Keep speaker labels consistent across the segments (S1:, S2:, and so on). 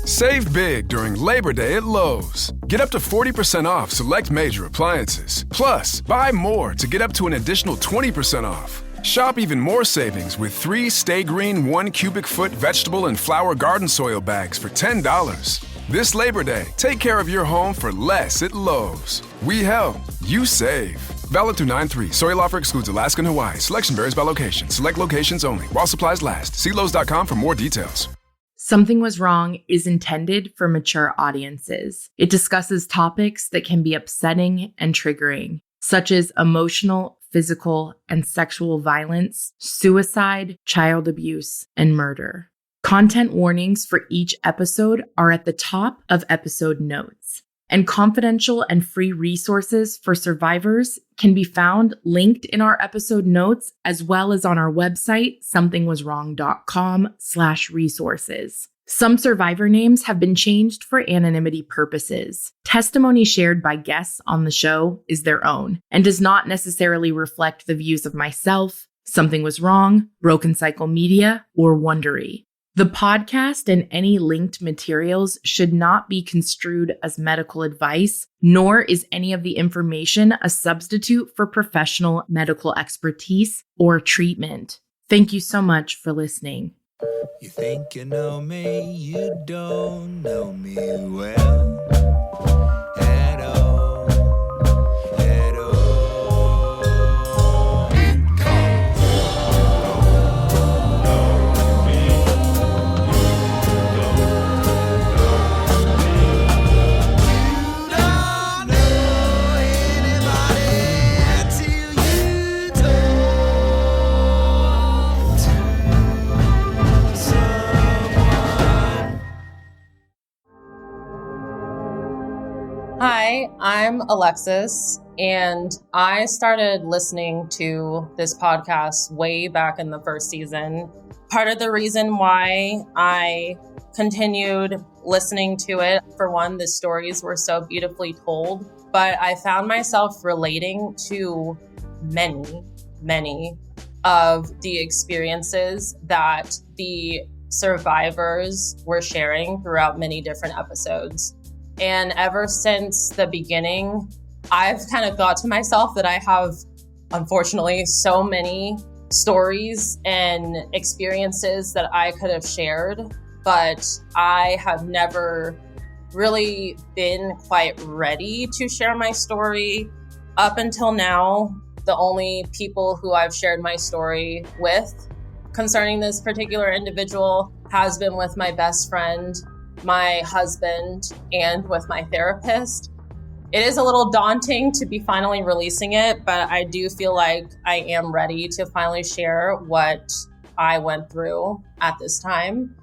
S1: Save big during Labor Day at Lowe's. Get up to 40% off select major appliances. Plus, buy more to get up to an additional 20% off. Shop even more savings with 3 Stay Green 1 cubic foot vegetable and flower garden soil bags for $10. This Labor Day, take care of your home for less at Lowe's. We help, you save. Valid through 9/3. Soil offer excludes Alaska and Hawaii. Selection varies by location. Select locations only. While supplies last. See Lowe's.com for more details.
S2: Something Was Wrong is intended for mature audiences. It discusses topics that can be upsetting and triggering, such as emotional, physical, and sexual violence, suicide, child abuse, and murder. Content warnings for each episode are at the top of episode notes. And confidential and free resources for survivors can be found linked in our episode notes, as well as on our website, somethingwaswrong.com/resources. Some survivor names have been changed for anonymity purposes. Testimony shared by guests on the show is their own and does not necessarily reflect the views of myself, Something Was Wrong, Broken Cycle Media, or Wondery. The podcast and any linked materials should not be construed as medical advice, nor is any of the information a substitute for professional medical expertise or treatment. Thank you so much for listening.
S3: You think you know me, you don't know me well at all, at all. Don't know anybody till you talk to someone.
S4: Hi, I'm Alexis, and I started listening to this podcast way back in the first season. Part of the reason why I continued listening to it, for one, the stories were so beautifully told, but I found myself relating to many of the experiences that the survivors were sharing throughout many different episodes. And ever since the beginning, I've kind of thought to myself that I have, unfortunately, so many stories and experiences that I could have shared, but I have never really been quite ready to share my story. Up until now, the only people who I've shared my story with concerning this particular individual has been with my best friend, my husband, and with my therapist. It is a little daunting to be finally releasing it, but I do feel like I am ready to finally share what I went through at this time.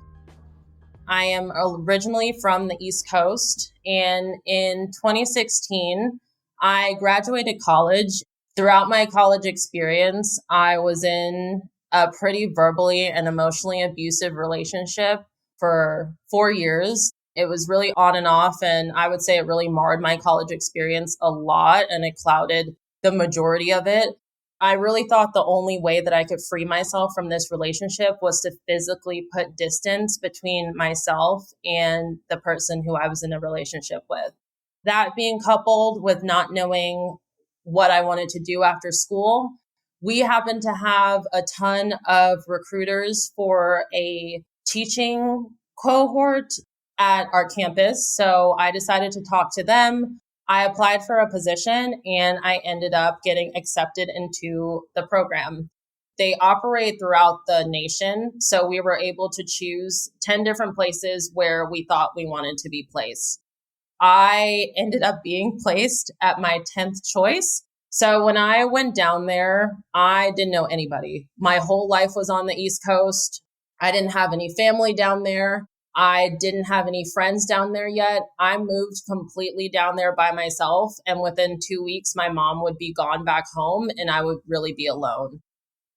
S4: I am originally from the East Coast, and in 2016, I graduated college. Throughout my college experience, I was in a pretty verbally and emotionally abusive relationship for 4 years. It was really on and off, and I would say it really marred my college experience a lot, and it clouded the majority of it. I really thought the only way that I could free myself from this relationship was to physically put distance between myself and the person who I was in a relationship with. That being coupled with not knowing what I wanted to do after school, we happened to have a ton of recruiters for a teaching cohort at our campus. So I decided to talk to them. I applied for a position and I ended up getting accepted into the program. They operate throughout the nation. So we were able to choose 10 different places where we thought we wanted to be placed. I ended up being placed at my 10th choice. So when I went down there, I didn't know anybody. My whole life was on the East Coast. I didn't have any family down there. I didn't have any friends down there yet. I moved completely down there by myself. And within 2 weeks, my mom would be gone back home and I would really be alone.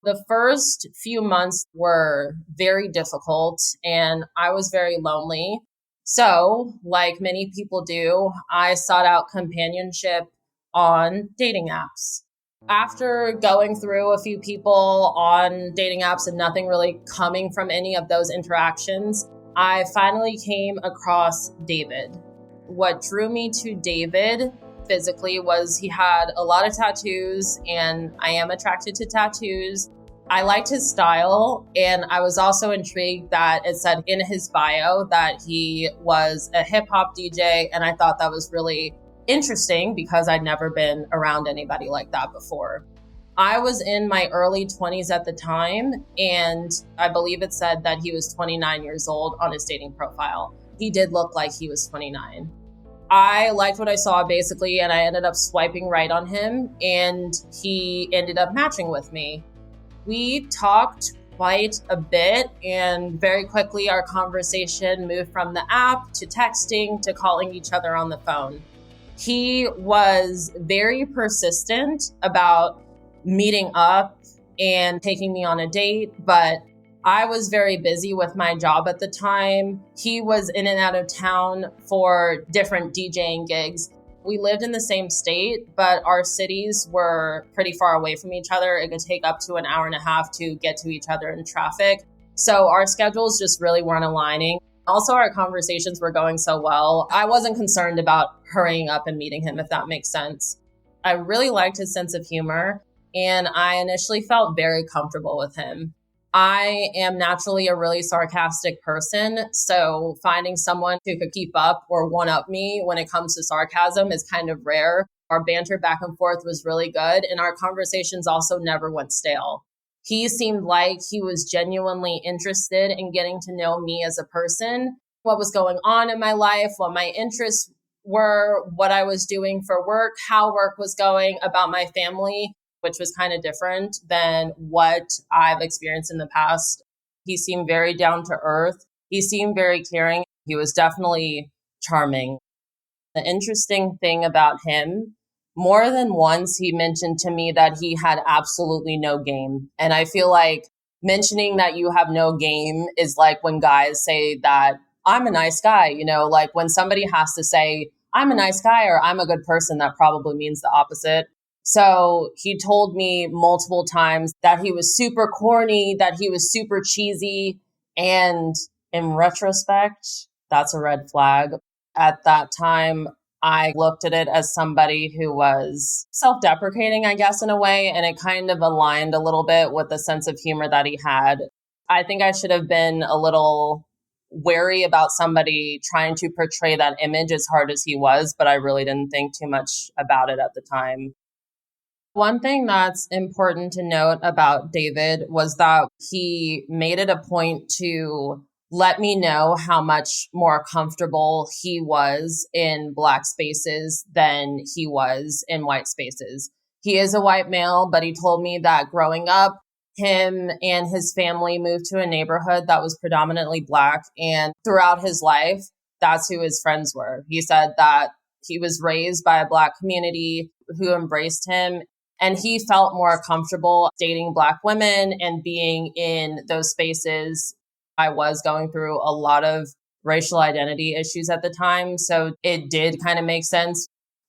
S4: The first few months were very difficult and I was very lonely. So, like many people do, I sought out companionship on dating apps. After going through a few people on dating apps and nothing really coming from any of those interactions, I finally came across David. What drew me to David physically was he had a lot of tattoos, and I am attracted to tattoos. I liked his style, and I was also intrigued that it said in his bio that he was a hip hop DJ, and I thought that was really interesting because I'd never been around anybody like that before. I was in my early 20s at the time, and I believe it said that he was 29 years old on his dating profile. He did look like he was 29. I liked what I saw basically, and I ended up swiping right on him, and he ended up matching with me. We talked quite a bit, and very quickly our conversation moved from the app to texting to calling each other on the phone. He was very persistent about meeting up and taking me on a date, but I was very busy with my job at the time. He was in and out of town for different DJing gigs. We lived in the same state, but our cities were pretty far away from each other. It could take up to an hour and a half to get to each other in traffic. So our schedules just really weren't aligning. Also, our conversations were going so well. I wasn't concerned about hurrying up and meeting him, if that makes sense. I really liked his sense of humor, and I initially felt very comfortable with him. I am naturally a really sarcastic person, so finding someone who could keep up or one-up me when it comes to sarcasm is kind of rare. Our banter back and forth was really good, and our conversations also never went stale. He seemed like he was genuinely interested in getting to know me as a person, what was going on in my life, what my interests were, what I was doing for work, how work was going, about my family, which was kind of different than what I've experienced in the past. He seemed very down to earth. He seemed very caring. He was definitely charming. The interesting thing about him, more than once, he mentioned to me that he had absolutely no game. And I feel like mentioning that you have no game is like when guys say that I'm a nice guy, like when somebody has to say, I'm a nice guy or I'm a good person, that probably means the opposite. So he told me multiple times that he was super corny, that he was super cheesy. And in retrospect, that's a red flag. At that time, I looked at it as somebody who was self-deprecating, I guess, in a way. And it kind of aligned a little bit with the sense of humor that he had. I think I should have been a little wary about somebody trying to portray that image as hard as he was, but I really didn't think too much about it at the time. One thing that's important to note about David was that he made it a point to let me know how much more comfortable he was in Black spaces than he was in white spaces. He is a white male, but he told me that growing up, him and his family moved to a neighborhood that was predominantly Black, and throughout his life, that's who his friends were. He said that he was raised by a Black community who embraced him, and he felt more comfortable dating Black women and being in those spaces. I was going through a lot of racial identity issues at the time, so it did kind of make sense.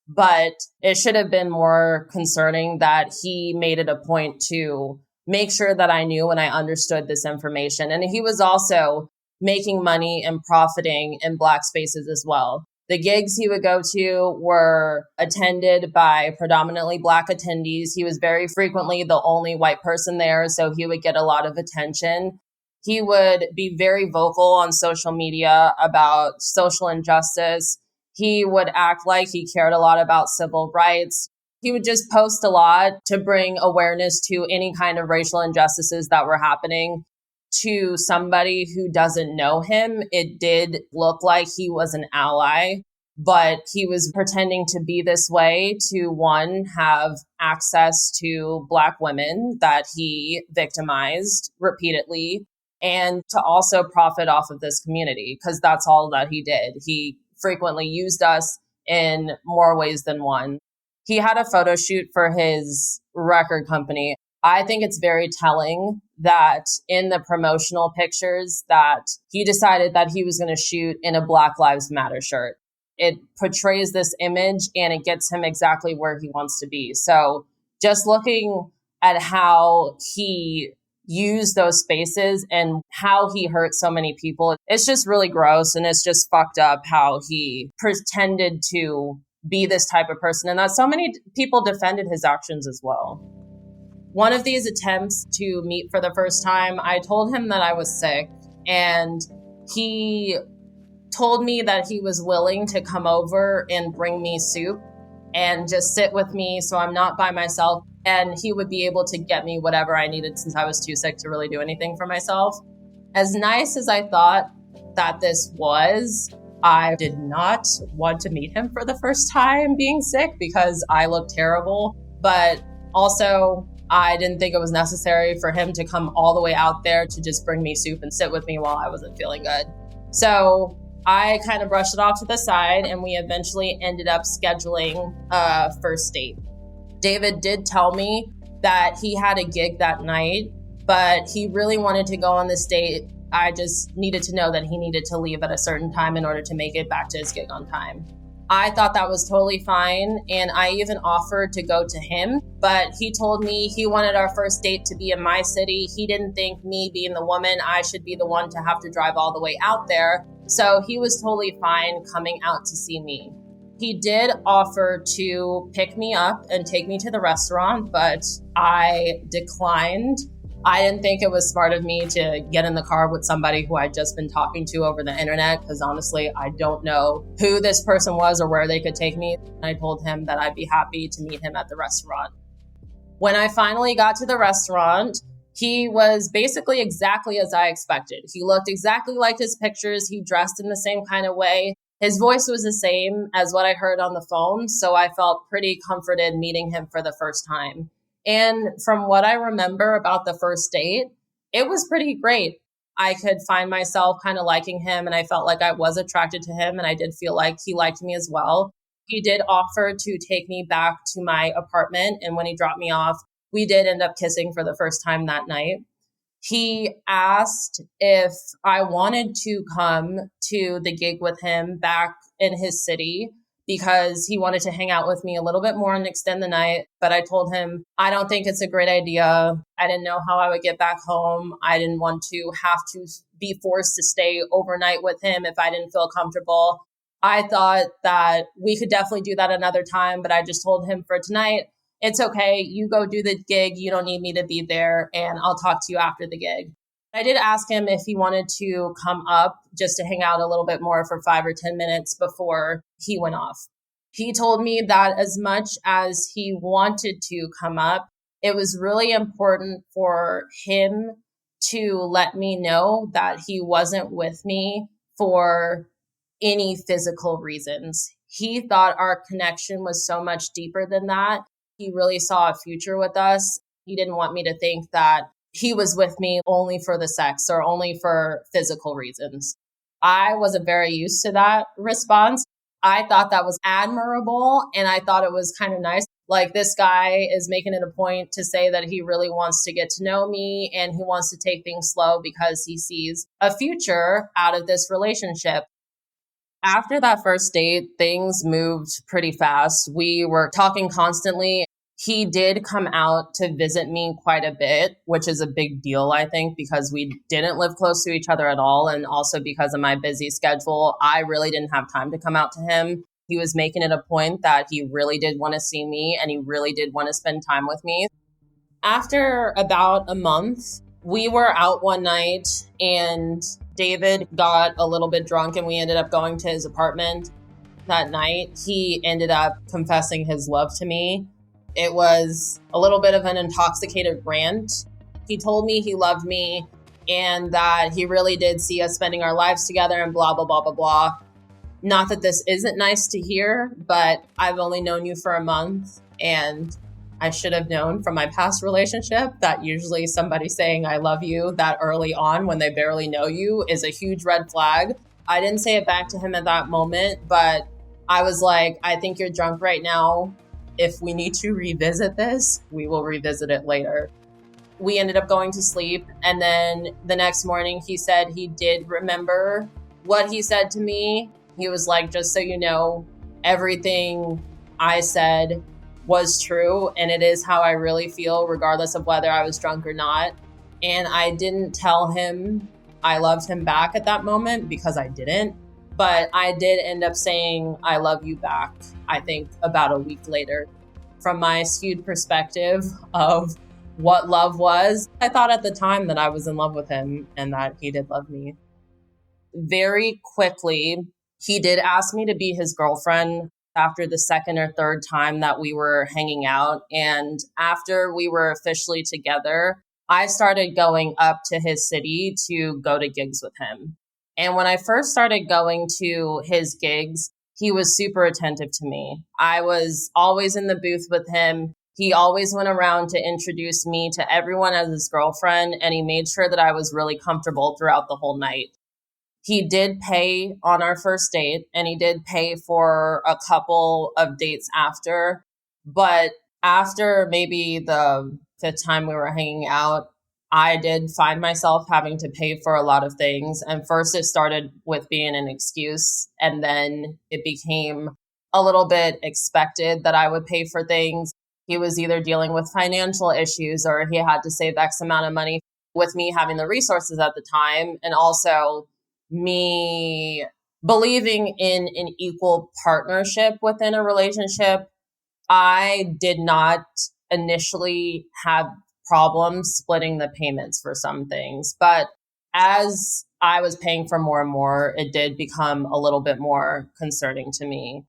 S4: But it should have been more concerning that he made it a point to make sure that I knew and I understood this information. And he was also making money and profiting in Black spaces as well. The gigs he would go to were attended by predominantly Black attendees. He was very frequently the only white person there, so he would get a lot of attention. He would be very vocal on social media about social injustice. He would act like he cared a lot about civil rights. He would just post a lot to bring awareness to any kind of racial injustices that were happening. To somebody who doesn't know him, it did look like he was an ally, but he was pretending to be this way to, one, have access to Black women that he victimized repeatedly, and to also profit off of this community, because that's all that he did. He frequently used us in more ways than one. He had a photo shoot for his record company. I think it's very telling that in the promotional pictures that he decided that he was going to shoot in a Black Lives Matter shirt. It portrays this image and it gets him exactly where he wants to be. So just looking at how he use those spaces and how he hurt so many people. It's just really gross, and it's just fucked up how he pretended to be this type of person, and that so many people defended his actions as well. One of these attempts to meet for the first time, I told him that I was sick, and he told me that he was willing to come over and bring me soup and just sit with me so I'm not by myself, and he would be able to get me whatever I needed since I was too sick to really do anything for myself. As nice as I thought that this was, I did not want to meet him for the first time being sick because I looked terrible, but also I didn't think it was necessary for him to come all the way out there to just bring me soup and sit with me while I wasn't feeling good. So I kind of brushed it off to the side, and we eventually ended up scheduling a first date. David did tell me that he had a gig that night, but he really wanted to go on this date. I just needed to know that he needed to leave at a certain time in order to make it back to his gig on time. I thought that was totally fine, and I even offered to go to him, but he told me he wanted our first date to be in my city. He didn't think me being the woman, I should be the one to have to drive all the way out there. So he was totally fine coming out to see me. He did offer to pick me up and take me to the restaurant, but I declined. I didn't think it was smart of me to get in the car with somebody who I'd just been talking to over the internet, because honestly, I don't know who this person was or where they could take me. I told him that I'd be happy to meet him at the restaurant. When I finally got to the restaurant, he was basically exactly as I expected. He looked exactly like his pictures. He dressed in the same kind of way. His voice was the same as what I heard on the phone, so I felt pretty comforted meeting him for the first time. And from what I remember about the first date, it was pretty great. I could find myself kind of liking him, and I felt like I was attracted to him, and I did feel like he liked me as well. He did offer to take me back to my apartment, and when he dropped me off, we did end up kissing for the first time that night. He asked if I wanted to come to the gig with him back in his city, because he wanted to hang out with me a little bit more and extend the night. But I told him, I don't think it's a great idea. I didn't know how I would get back home. I didn't want to have to be forced to stay overnight with him if I didn't feel comfortable. I thought that we could definitely do that another time, but I just told him for tonight, it's okay. You go do the gig. You don't need me to be there, and I'll talk to you after the gig. I did ask him if he wanted to come up just to hang out a little bit more for 5 or 10 minutes before he went off. He told me that as much as he wanted to come up, it was really important for him to let me know that he wasn't with me for any physical reasons. He thought our connection was so much deeper than that. He really saw a future with us. He didn't want me to think that he was with me only for the sex or only for physical reasons. I wasn't very used to that response. I thought that was admirable, and I thought it was kind of nice. Like, this guy is making it a point to say that he really wants to get to know me and he wants to take things slow because he sees a future out of this relationship. After that first date, things moved pretty fast. We were talking constantly. He did come out to visit me quite a bit, which is a big deal, I think, because we didn't live close to each other at all. And also because of my busy schedule, I really didn't have time to come out to him. He was making it a point that he really did want to see me, and he really did want to spend time with me. After about a month, we were out one night, and David got a little bit drunk, and we ended up going to his apartment that night. He ended up confessing his love to me. It was a little bit of an intoxicated rant. He told me he loved me and that he really did see us spending our lives together and blah, blah, blah, blah, blah. Not that this isn't nice to hear, but I've only known you for a month, and I should have known from my past relationship that usually somebody saying I love you that early on when they barely know you is a huge red flag. I didn't say it back to him at that moment, but I was like, I think you're drunk right now. If we need to revisit this, we will revisit it later. We ended up going to sleep, and then the next morning he said he did remember what he said to me. He was like, just so you know, everything I said was true, and it is how I really feel, regardless of whether I was drunk or not. And I didn't tell him I loved him back at that moment because I didn't. But I did end up saying I love you back, I think about a week later. From my skewed perspective of what love was, I thought at the time that I was in love with him and that he did love me. Very quickly, he did ask me to be his girlfriend after the second or third time that we were hanging out. And after we were officially together, I started going up to his city to go to gigs with him. And when I first started going to his gigs, he was super attentive to me. I was always in the booth with him. He always went around to introduce me to everyone as his girlfriend, and he made sure that I was really comfortable throughout the whole night. He did pay on our first date, and he did pay for a couple of dates after. But after maybe the fifth time we were hanging out, I did find myself having to pay for a lot of things. And first it started with being an excuse, and then it became a little bit expected that I would pay for things. He was either dealing with financial issues or he had to save X amount of money, with me having the resources at the time, and also me believing in an equal partnership within a relationship. I did not initially have problems splitting the payments for some things, but as I was paying for more and more, it did become a little bit more concerning to me.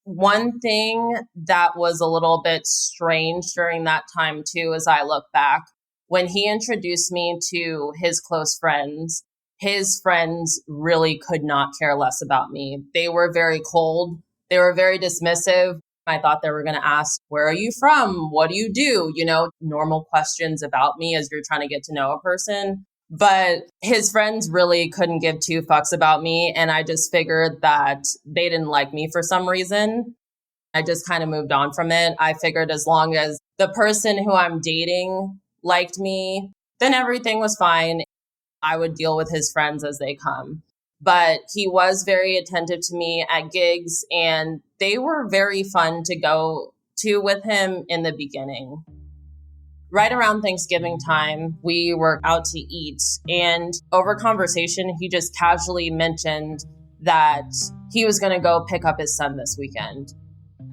S4: One thing that was a little bit strange during that time too, as I look back, when he introduced me to his close friends, his friends really could not care less about me. They were very cold. They were very dismissive. I thought they were going to ask, where are you from? What do you do? You know, normal questions about me as you're trying to get to know a person. But his friends really couldn't give two fucks about me. And I just figured that they didn't like me for some reason. I just kind of moved on from it. I figured as long as the person who I'm dating liked me, then everything was fine. I would deal with his friends as they come. But he was very attentive to me at gigs, and they were very fun to go to with him in the beginning. Right around Thanksgiving time, we were out to eat, and over conversation, he just casually mentioned that he was going to go pick up his son this weekend.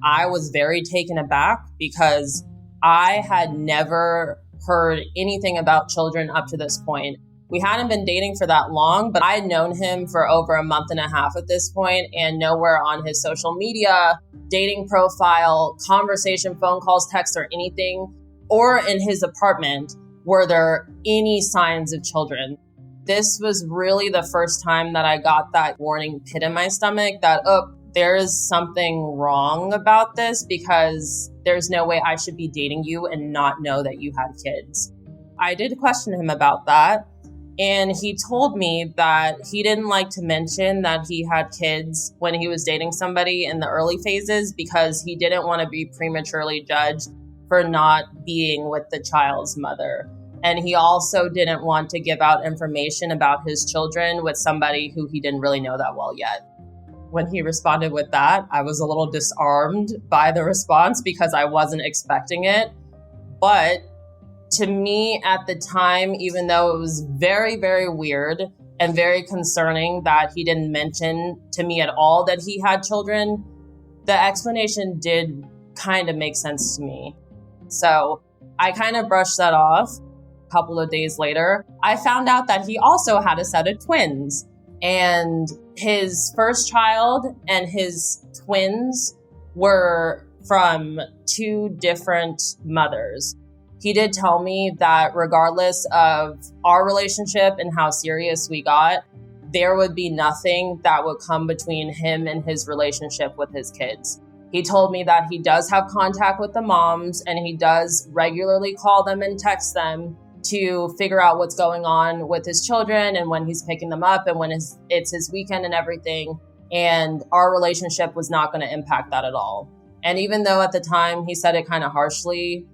S4: I was very taken aback because I had never heard anything about children up to this point. We hadn't been dating for that long, but I had known him for over a month and a half at this point, and nowhere on his social media, dating profile, conversation, phone calls, texts, or anything, or in his apartment, were there any signs of children. This was really the first time that I got that warning pit in my stomach that, there is something wrong about this, because there's no way I should be dating you and not know that you had kids. I did question him about that. And he told me that he didn't like to mention that he had kids when he was dating somebody in the early phases because he didn't want to be prematurely judged for not being with the child's mother. And he also didn't want to give out information about his children with somebody who he didn't really know that well yet. When he responded with that, I was a little disarmed by the response because I wasn't expecting it. But to me at the time, even though it was very, very weird and very concerning that he didn't mention to me at all that he had children, the explanation did kind of make sense to me. So I kind of brushed that off. A couple of days later, I found out that he also had a set of twins. And his first child and his twins were from two different mothers. He did tell me that regardless of our relationship and how serious we got, there would be nothing that would come between him and his relationship with his kids. He told me that he does have contact with the moms and he does regularly call them and text them to figure out what's going on with his children and when he's picking them up and when it's his weekend and everything. And our relationship was not going to impact that at all. And even though at the time he said it kind of harshly,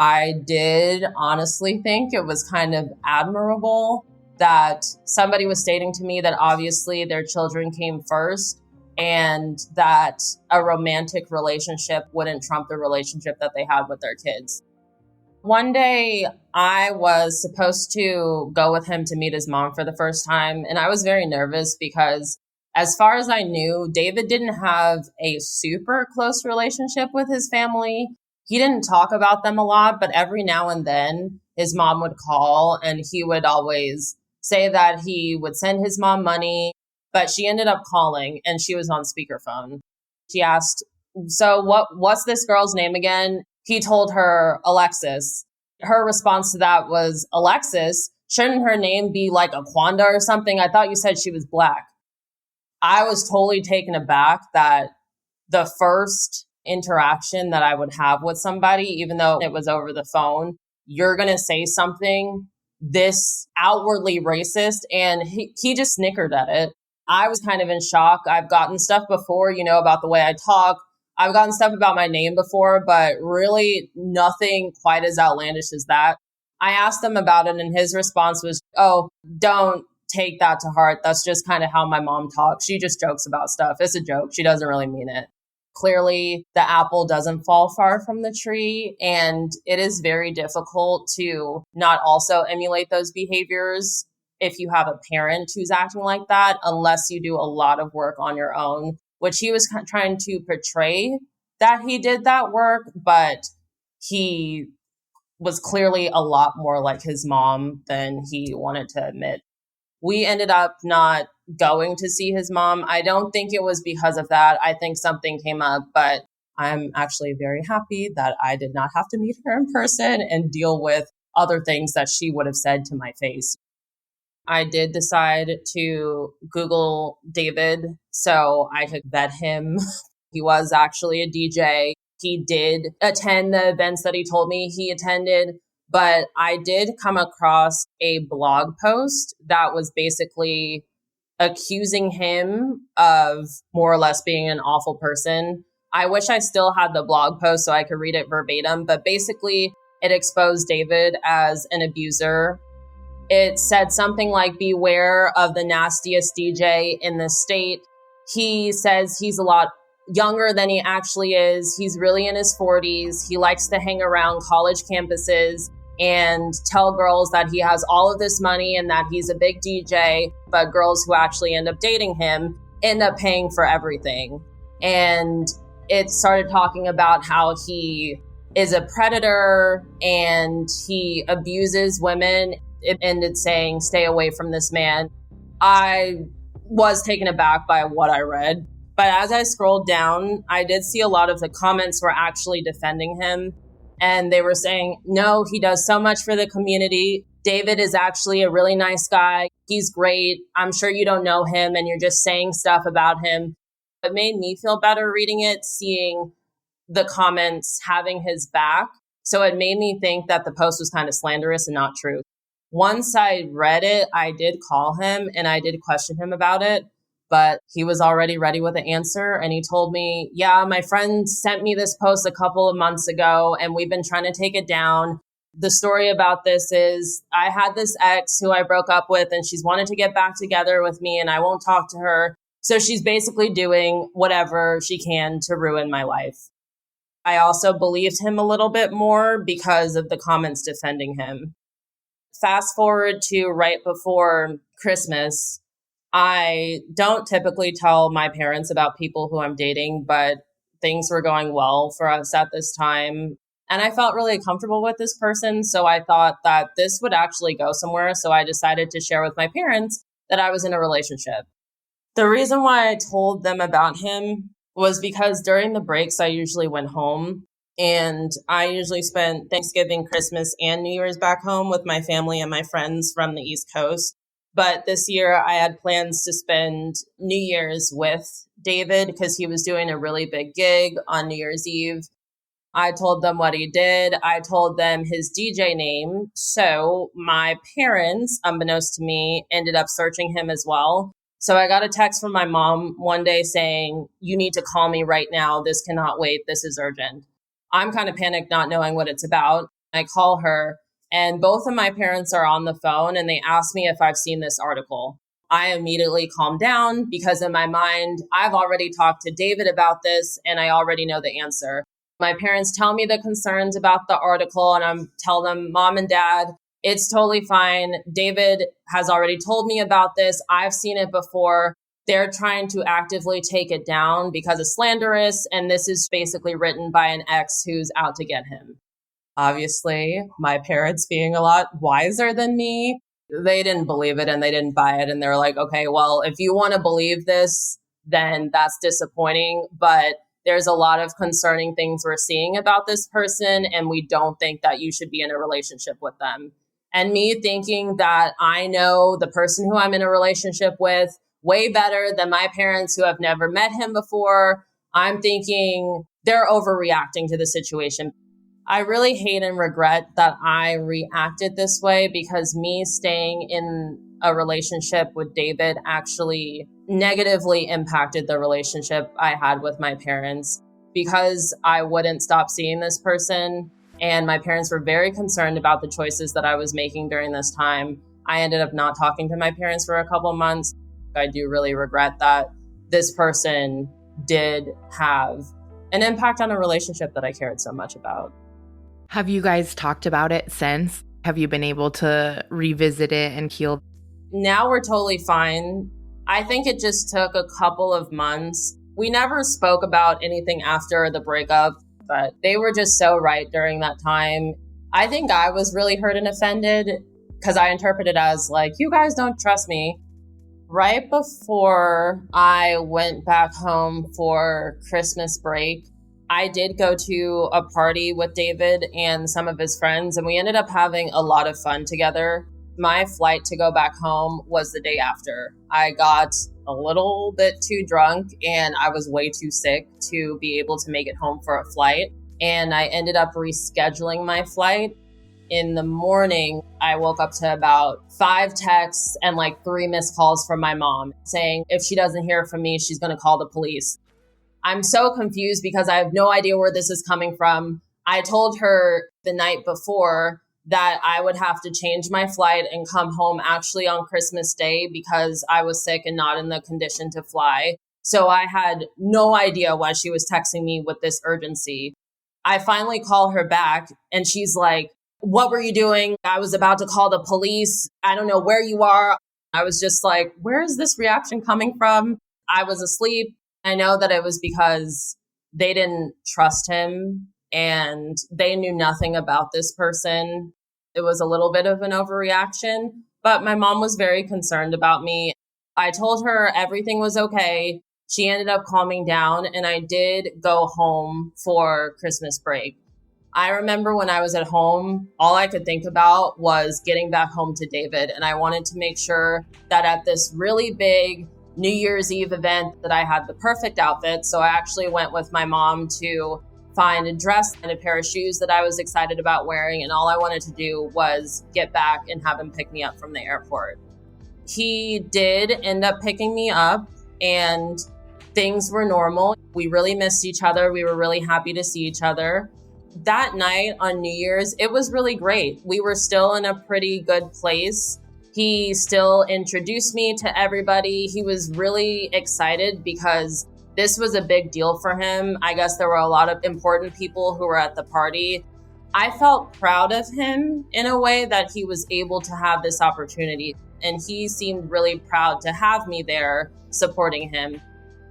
S4: I did honestly think it was kind of admirable that somebody was stating to me that obviously their children came first and that a romantic relationship wouldn't trump the relationship that they had with their kids. One day I was supposed to go with him to meet his mom for the first time. And I was very nervous because as far as I knew, David didn't have a super close relationship with his family. He didn't talk about them a lot, but every now and then his mom would call and he would always say that he would send his mom money. But she ended up calling and she was on speakerphone. She asked, so what's this girl's name again? He told her Alexis. Her response to that was, Alexis? Shouldn't her name be like Aquanda or something? I thought you said she was Black. I was totally taken aback that the first interaction that I would have with somebody, even though it was over the phone, you're going to say something this outwardly racist. And he just snickered at it. I was kind of in shock. I've gotten stuff before, about the way I talk. I've gotten stuff about my name before, but really nothing quite as outlandish as that. I asked him about it and his response was, oh, don't take that to heart. That's just kind of how my mom talks. She just jokes about stuff. It's a joke. She doesn't really mean it. Clearly, the apple doesn't fall far from the tree, and it is very difficult to not also emulate those behaviors if you have a parent who's acting like that, unless you do a lot of work on your own, which he was trying to portray that he did that work, but he was clearly a lot more like his mom than he wanted to admit. We ended up not going to see his mom. I don't think it was because of that. I think something came up, but I'm actually very happy that I did not have to meet her in person and deal with other things that she would have said to my face. I did decide to Google David so I could vet him. He was actually a DJ. He did attend the events that he told me he attended, but I did come across a blog post that was basically accusing him of more or less being an awful person. I wish I still had the blog post so I could read it verbatim, but basically it exposed David as an abuser. It said something like, beware of the nastiest DJ in the state. He says he's a lot younger than he actually is. He's really in his 40s. He likes to hang around college campuses and tell girls that he has all of this money and that he's a big DJ, but girls who actually end up dating him end up paying for everything. And it started talking about how he is a predator and he abuses women. It ended saying, stay away from this man. I was taken aback by what I read. But as I scrolled down, I did see a lot of the comments were actually defending him. And they were saying, no, he does so much for the community. David is actually a really nice guy. He's great. I'm sure you don't know him and you're just saying stuff about him. It made me feel better reading it, seeing the comments having his back. So it made me think that the post was kind of slanderous and not true. Once I read it, I did call him and I did question him about it, but he was already ready with an answer. And he told me, yeah, my friend sent me this post a couple of months ago and we've been trying to take it down. The story about this is I had this ex who I broke up with and she's wanted to get back together with me and I won't talk to her. So she's basically doing whatever she can to ruin my life. I also believed him a little bit more because of the comments defending him. Fast forward to right before Christmas, I don't typically tell my parents about people who I'm dating, but things were going well for us at this time. And I felt really comfortable with this person. So I thought that this would actually go somewhere. So I decided to share with my parents that I was in a relationship. The reason why I told them about him was because during the breaks, I usually went home. And I usually spent Thanksgiving, Christmas, and New Year's back home with my family and my friends from the East Coast. But this year I had plans to spend New Year's with David because he was doing a really big gig on New Year's Eve. I told them what he did. I told them his DJ name. So my parents, unbeknownst to me, ended up searching him as well. So I got a text from my mom one day saying, you need to call me right now. This cannot wait. This is urgent. I'm kind of panicked, not knowing what it's about. I call her and both of my parents are on the phone and they ask me if I've seen this article. I immediately calm down because in my mind, I've already talked to David about this and I already know the answer. My parents tell me the concerns about the article, and I'm tell them, Mom and Dad, it's totally fine. David has already told me about this. I've seen it before. They're trying to actively take it down because it's slanderous, and this is basically written by an ex who's out to get him. Obviously, my parents being a lot wiser than me, they didn't believe it and they didn't buy it. And they're like, okay, well, if you want to believe this, then that's disappointing. But there's a lot of concerning things we're seeing about this person, and we don't think that you should be in a relationship with them. And me thinking that I know the person who I'm in a relationship with way better than my parents who have never met him before, I'm thinking they're overreacting to the situation. I really hate and regret that I reacted this way, because me staying in a relationship with David actually negatively impacted the relationship I had with my parents, because I wouldn't stop seeing this person. And my parents were very concerned about the choices that I was making during this time. I ended up not talking to my parents for a couple of months. I do really regret that this person did have an impact on a relationship that I cared so much about.
S2: Have you guys talked about it since? Have you been able to revisit it and heal?
S4: Now we're totally fine. I think it just took a couple of months. We never spoke about anything after the breakup, but they were just so right during that time. I think I was really hurt and offended because I interpreted it as like, you guys don't trust me. Right before I went back home for Christmas break, I did go to a party with David and some of his friends, and we ended up having a lot of fun together. My flight to go back home was the day after. I got a little bit too drunk and I was way too sick to be able to make it home for a flight. And I ended up rescheduling my flight. In the morning, I woke up to about 5 texts and like 3 missed calls from my mom saying if she doesn't hear from me, she's going to call the police. I'm so confused because I have no idea where this is coming from. I told her the night before that I would have to change my flight and come home actually on Christmas Day because I was sick and not in the condition to fly. So I had no idea why she was texting me with this urgency. I finally call her back and she's like, what were you doing? I was about to call the police. I don't know where you are. I was just like, where is this reaction coming from? I was asleep. I know that it was because they didn't trust him and they knew nothing about this person. It was a little bit of an overreaction, but my mom was very concerned about me. I told her everything was okay. She ended up calming down and I did go home for Christmas break. I remember when I was at home, all I could think about was getting back home to David. And I wanted to make sure that at this really big New Year's Eve event that I had the perfect outfit. So I actually went with my mom to find a dress and a pair of shoes that I was excited about wearing. And all I wanted to do was get back and have him pick me up from the airport. He did end up picking me up and things were normal. We really missed each other. We were really happy to see each other. That night on New Year's, it was really great. We were still in a pretty good place. He still introduced me to everybody. He was really excited because this was a big deal for him. I guess there were a lot of important people who were at the party. I felt proud of him in a way that he was able to have this opportunity. And he seemed really proud to have me there supporting him.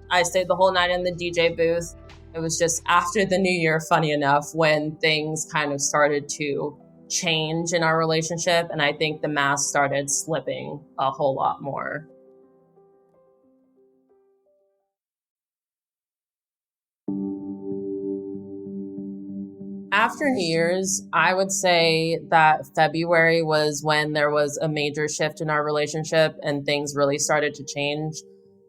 S4: I stayed the whole night in the DJ booth. It was just after the new year, funny enough, when things kind of started to change in our relationship. And I think the mask started slipping a whole lot more. After New Year's, I would say that February was when there was a major shift in our relationship and things really started to change.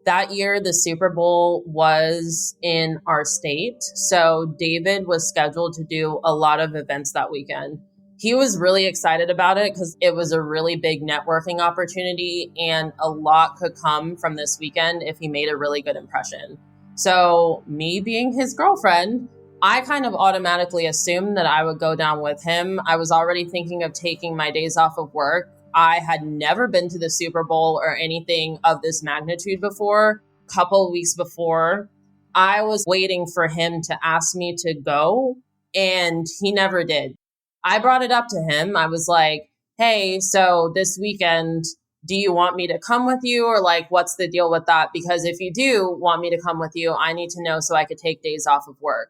S4: That year, the Super Bowl was in our state. So David was scheduled to do a lot of events that weekend. He was really excited about it because it was a really big networking opportunity and a lot could come from this weekend if he made a really good impression. So me being his girlfriend, I kind of automatically assumed that I would go down with him. I was already thinking of taking my days off of work. I had never been to the Super Bowl or anything of this magnitude before. A couple of weeks before, I was waiting for him to ask me to go, and he never did. I brought it up to him. I was like, hey, so this weekend, do you want me to come with you? Or like, what's the deal with that? Because if you do want me to come with you, I need to know so I could take days off of work.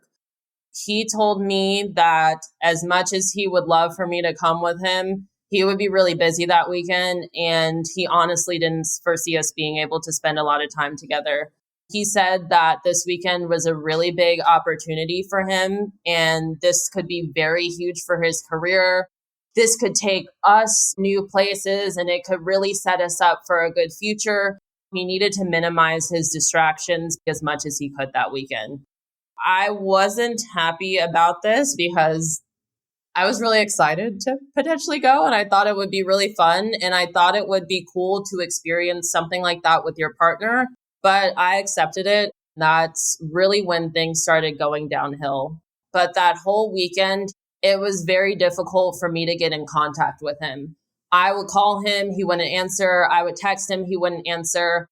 S4: He told me that as much as he would love for me to come with him, he would be really busy that weekend. And he honestly didn't foresee us being able to spend a lot of time together. He said that this weekend was a really big opportunity for him, and this could be very huge for his career. This could take us new places, and it could really set us up for a good future. He needed to minimize his distractions as much as he could that weekend. I wasn't happy about this because I was really excited to potentially go, and I thought it would be really fun, and I thought it would be cool to experience something like that with your partner. But I accepted it. That's really when things started going downhill. But that whole weekend, it was very difficult for me to get in contact with him. I would call him, he wouldn't answer. I would text him, he wouldn't answer.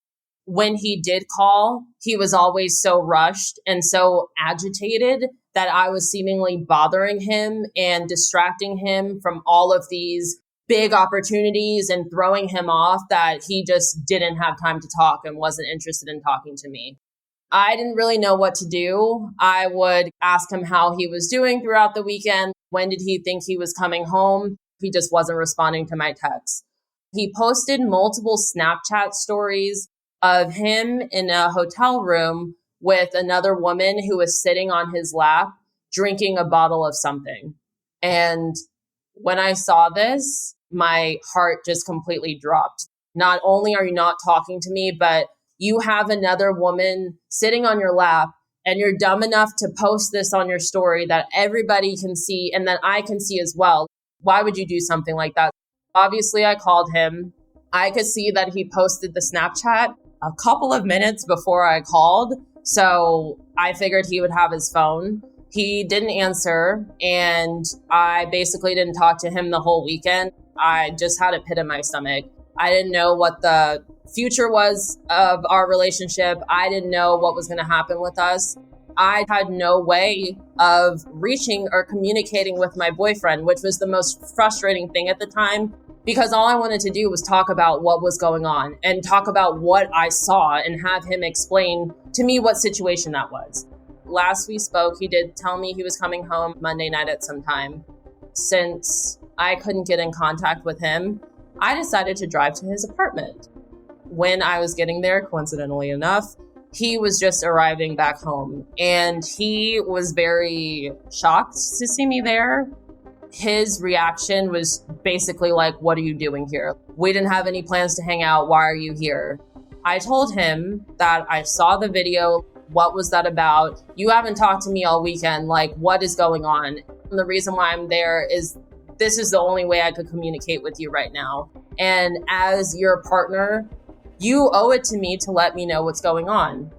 S4: When he did call, he was always so rushed and so agitated that I was seemingly bothering him and distracting him from all of these big opportunities and throwing him off, that he just didn't have time to talk and wasn't interested in talking to me. I didn't really know what to do. I would ask him how he was doing throughout the weekend. When did he think he was coming home? He just wasn't responding to my texts. He posted multiple Snapchat stories of him in a hotel room with another woman who was sitting on his lap drinking a bottle of something. And when I saw this, my heart just completely dropped. Not only are you not talking to me, but you have another woman sitting on your lap, and you're dumb enough to post this on your story that everybody can see and that I can see as well. Why would you do something like that? Obviously, I called him. I could see that he posted the Snapchat a couple of minutes before I called. So I figured he would have his phone. He didn't answer, and I basically didn't talk to him the whole weekend. I just had a pit in my stomach. I didn't know what the future was of our relationship. I didn't know what was going to happen with us. I had no way of reaching or communicating with my boyfriend, which was the most frustrating thing at the time, because all I wanted to do was talk about what was going on and talk about what I saw and have him explain to me what situation that was. Last we spoke, he did tell me he was coming home Monday night at some time. Since I couldn't get in contact with him, I decided to drive to his apartment. When I was getting there, coincidentally enough, he was just arriving back home, and he was very shocked to see me there. His reaction was basically like, what are you doing here? We didn't have any plans to hang out. Why are you here? I told him that I saw the video. What was that about? You haven't talked to me all weekend. Like, what is going on? And the reason why I'm there is this is the only way I could communicate with you right now. And as your partner, you owe it to me to let me know what's going on.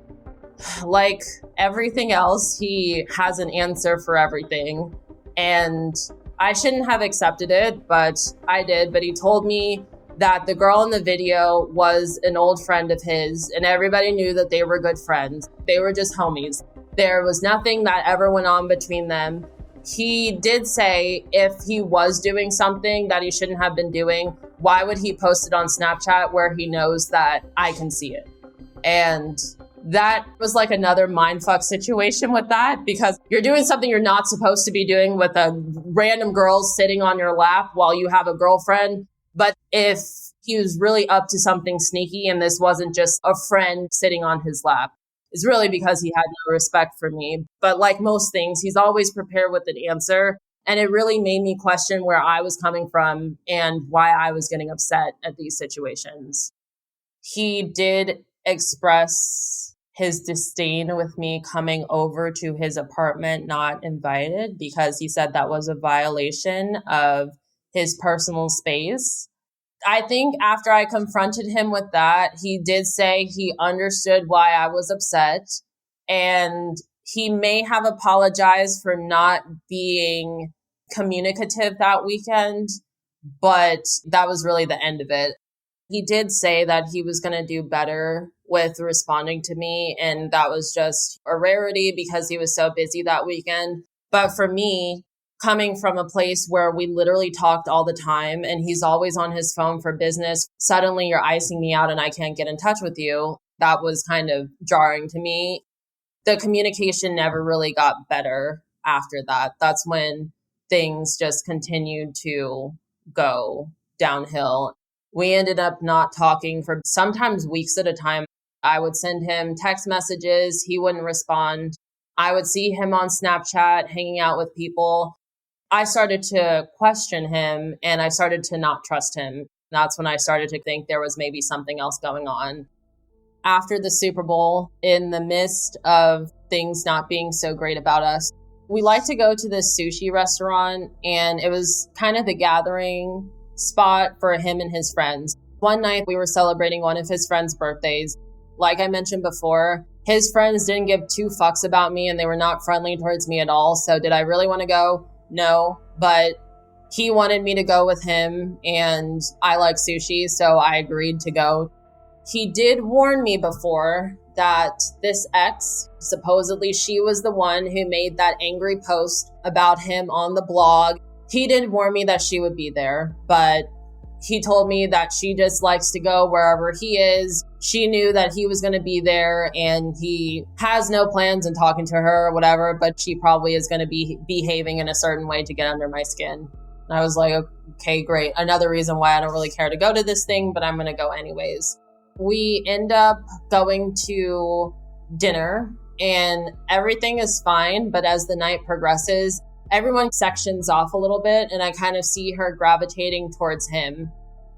S4: Like everything else, he has an answer for everything. And I shouldn't have accepted it, but I did. But he told me that the girl in the video was an old friend of his, and everybody knew that they were good friends. They were just homies. There was nothing that ever went on between them. He did say if he was doing something that he shouldn't have been doing, why would he post it on Snapchat where he knows that I can see it? And that was like another mindfuck situation with that, because you're doing something you're not supposed to be doing with a random girl sitting on your lap while you have a girlfriend. But if he was really up to something sneaky and this wasn't just a friend sitting on his lap, it's really because he had no respect for me. But like most things, he's always prepared with an answer. And it really made me question where I was coming from and why I was getting upset at these situations. He did express his disdain with me coming over to his apartment not invited, because he said that was a violation of his personal space. I think after I confronted him with that, he did say he understood why I was upset, and he may have apologized for not being communicative that weekend, but that was really the end of it. He did say that he was going to do better with responding to me. And that was just a rarity because he was so busy that weekend. But for me, coming from a place where we literally talked all the time and he's always on his phone for business, suddenly you're icing me out and I can't get in touch with you. That was kind of jarring to me. The communication never really got better after that. That's when things just continued to go downhill. We ended up not talking for sometimes weeks at a time. I would send him text messages. He wouldn't respond. I would see him on Snapchat hanging out with people. I started to question him and I started to not trust him. That's when I started to think there was maybe something else going on. After the Super Bowl, in the midst of things not being so great about us, we like to go to this sushi restaurant, and it was kind of the gathering spot for him and his friends. One night we were celebrating one of his friends' birthdays. Like I mentioned before, his friends didn't give two fucks about me and they were not friendly towards me at all. So did I really want to go? No, but he wanted me to go with him and I like sushi, so I agreed to go. He did warn me before that this ex, supposedly she was the one who made that angry post about him on the blog. He did warn me that she would be there, but he told me that she just likes to go wherever he is. She knew that he was going to be there and he has no plans in talking to her or whatever, but she probably is going to be behaving in a certain way to get under my skin. And I was like, okay, great. Another reason why I don't really care to go to this thing, but I'm going to go anyways. We end up going to dinner and everything is fine. But as the night progresses, everyone sections off a little bit and I kind of see her gravitating towards him.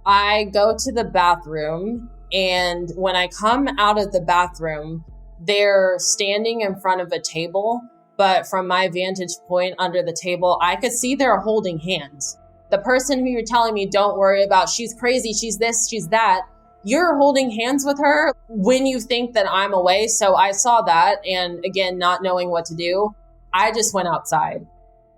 S4: I go to the bathroom and when I come out of the bathroom, they're standing in front of a table. But from my vantage point under the table, I could see they're holding hands. The person who you're telling me, don't worry about, she's crazy, she's this, she's that, you're holding hands with her when you think that I'm away. So I saw that. And again, not knowing what to do, I just went outside.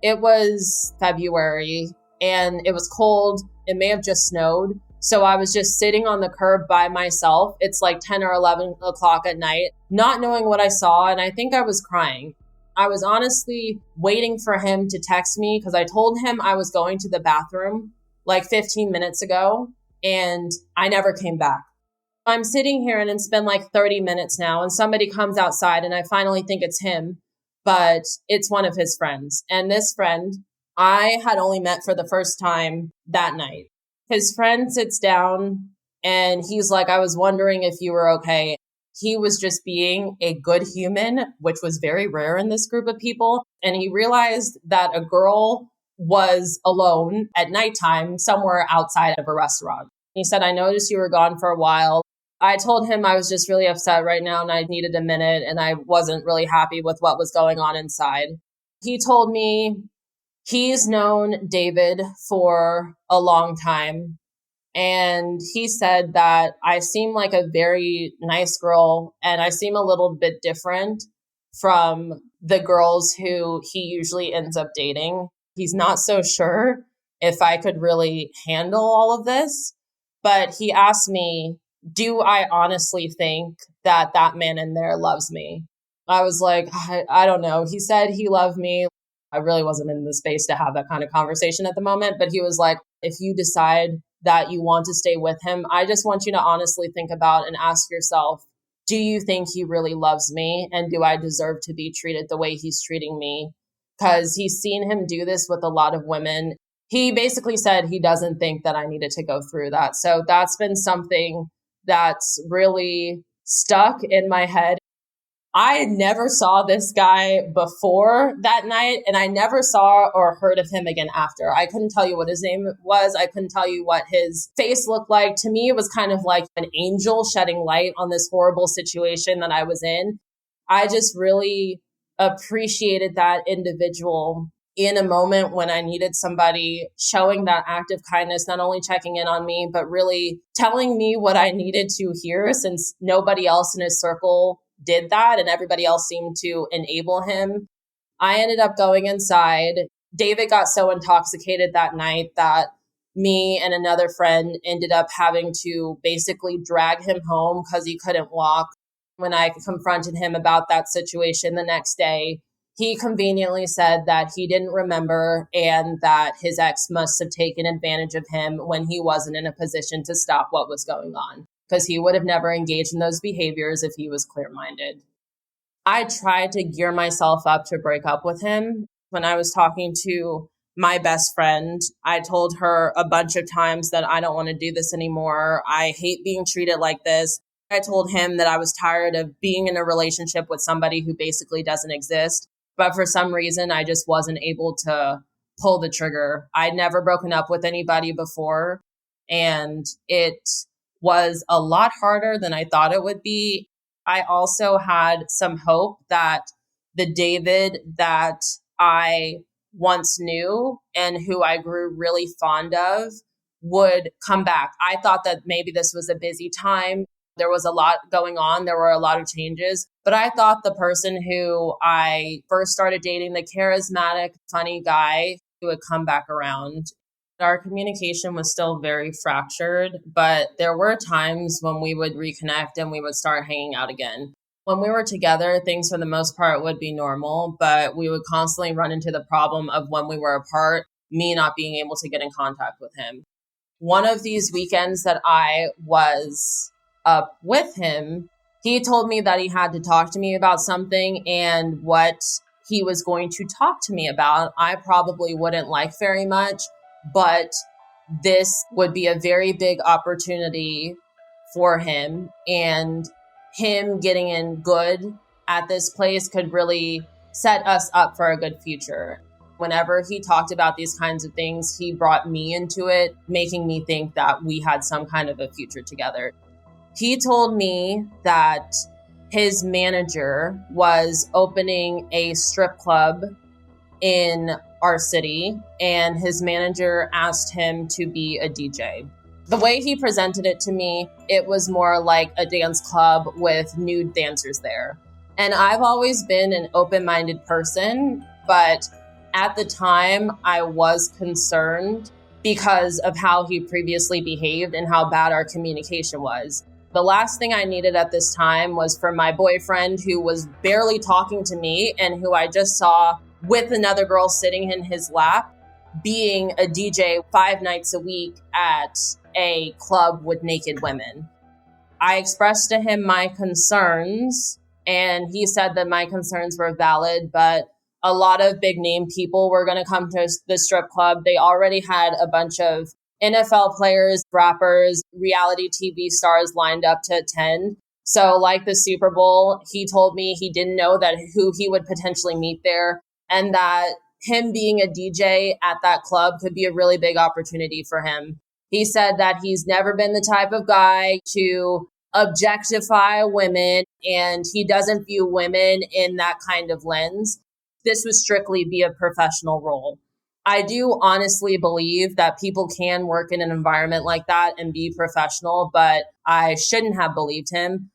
S4: It was February and it was cold. It may have just snowed. So I was just sitting on the curb by myself. It's like 10 or 11 o'clock at night, not knowing what I saw. And I think I was crying. I was honestly waiting for him to text me because I told him I was going to the bathroom like 15 minutes ago. And I never came back. I'm sitting here and it's been like 30 minutes now and somebody comes outside and I finally think it's him, but it's one of his friends. And this friend, I had only met for the first time that night. His friend sits down and he's like, I was wondering if you were okay. He was just being a good human, which was very rare in this group of people. And he realized that a girl was alone at nighttime somewhere outside of a restaurant. He said, I noticed you were gone for a while. I told him I was just really upset right now and I needed a minute and I wasn't really happy with what was going on inside. He told me he's known David for a long time. And he said that I seem like a very nice girl and I seem a little bit different from the girls who he usually ends up dating. He's not so sure if I could really handle all of this, but he asked me, do I honestly think that that man in there loves me? I was like, I don't know. He said he loved me. I really wasn't in the space to have that kind of conversation at the moment, but he was like, if you decide that you want to stay with him, I just want you to honestly think about and ask yourself, do you think he really loves me? And do I deserve to be treated the way he's treating me? Because he's seen him do this with a lot of women. He basically said he doesn't think that I needed to go through that. So that's been something that's really stuck in my head. I never saw this guy before that night, and I never saw or heard of him again after. I couldn't tell you what his name was. I couldn't tell you what his face looked like. To me, it was kind of like an angel shedding light on this horrible situation that I was in. I just really appreciated that individual in a moment when I needed somebody showing that act of kindness, not only checking in on me, but really telling me what I needed to hear, since nobody else in his circle did that and everybody else seemed to enable him. I ended up going inside. David got so intoxicated that night that me and another friend ended up having to basically drag him home because he couldn't walk. When I confronted him about that situation the next day, he conveniently said that he didn't remember and that his ex must have taken advantage of him when he wasn't in a position to stop what was going on, because he would have never engaged in those behaviors if he was clear-minded. I tried to gear myself up to break up with him. When I was talking to my best friend, I told her a bunch of times that I don't want to do this anymore. I hate being treated like this. I told him that I was tired of being in a relationship with somebody who basically doesn't exist. But for some reason, I just wasn't able to pull the trigger. I'd never broken up with anybody before, and it was a lot harder than I thought it would be. I also had some hope that the David that I once knew and who I grew really fond of would come back. I thought that maybe this was a busy time. There was a lot going on. There were a lot of changes. But I thought the person who I first started dating, the charismatic, funny guy, who would come back around. Our communication was still very fractured, but there were times when we would reconnect and we would start hanging out again. When we were together, things for the most part would be normal, but we would constantly run into the problem of when we were apart, me not being able to get in contact with him. One of these weekends that I was up with him, he told me that he had to talk to me about something, and what he was going to talk to me about, I probably wouldn't like very much, but this would be a very big opportunity for him, and him getting in good at this place could really set us up for a good future. Whenever he talked about these kinds of things, he brought me into it, making me think that we had some kind of a future together. He told me that his manager was opening a strip club in our city, and his manager asked him to be a DJ. The way he presented it to me, it was more like a dance club with nude dancers there. And I've always been an open-minded person, but at the time I was concerned because of how he previously behaved and how bad our communication was. The last thing I needed at this time was for my boyfriend, who was barely talking to me and who I just saw with another girl sitting in his lap, being a DJ 5 nights a week at a club with naked women. I expressed to him my concerns, and he said that my concerns were valid, but a lot of big name people were going to come to the strip club. They already had a bunch of NFL players, rappers, reality TV stars lined up to attend. So like the Super Bowl, he told me he didn't know that who he would potentially meet there, and that him being a DJ at that club could be a really big opportunity for him. He said that he's never been the type of guy to objectify women, and he doesn't view women in that kind of lens. This would strictly be a professional role. I do honestly believe that people can work in an environment like that and be professional, but I shouldn't have believed him.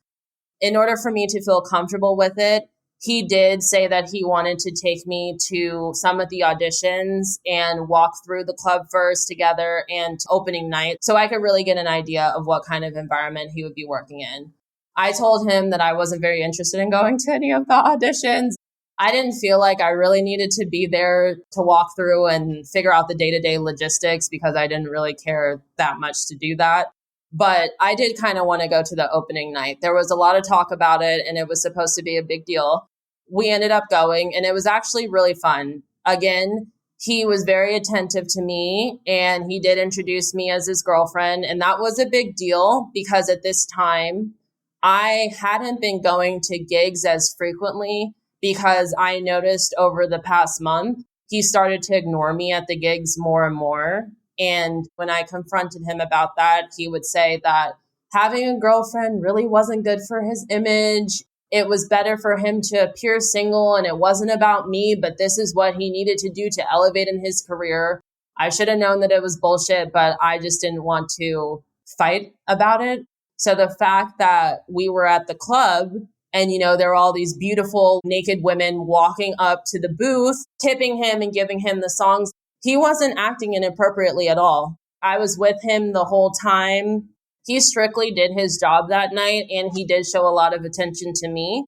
S4: In order for me to feel comfortable with it, he did say that he wanted to take me to some of the auditions and walk through the club first together and opening night, so I could really get an idea of what kind of environment he would be working in. I told him that I wasn't very interested in going to any of the auditions. I didn't feel like I really needed to be there to walk through and figure out the day-to-day logistics, because I didn't really care that much to do that. But I did kind of want to go to the opening night. There was a lot of talk about it, and it was supposed to be a big deal. We ended up going, and it was actually really fun. Again, he was very attentive to me, and he did introduce me as his girlfriend. And that was a big deal, because at this time, I hadn't been going to gigs as frequently, because I noticed over the past month, he started to ignore me at the gigs more and more. And when I confronted him about that, he would say that having a girlfriend really wasn't good for his image. It was better for him to appear single, and it wasn't about me, but this is what he needed to do to elevate in his career. I should have known that it was bullshit, but I just didn't want to fight about it. So the fact that we were at the club and, there were all these beautiful naked women walking up to the booth, tipping him and giving him the songs, he wasn't acting inappropriately at all. I was with him the whole time. He strictly did his job that night, and he did show a lot of attention to me.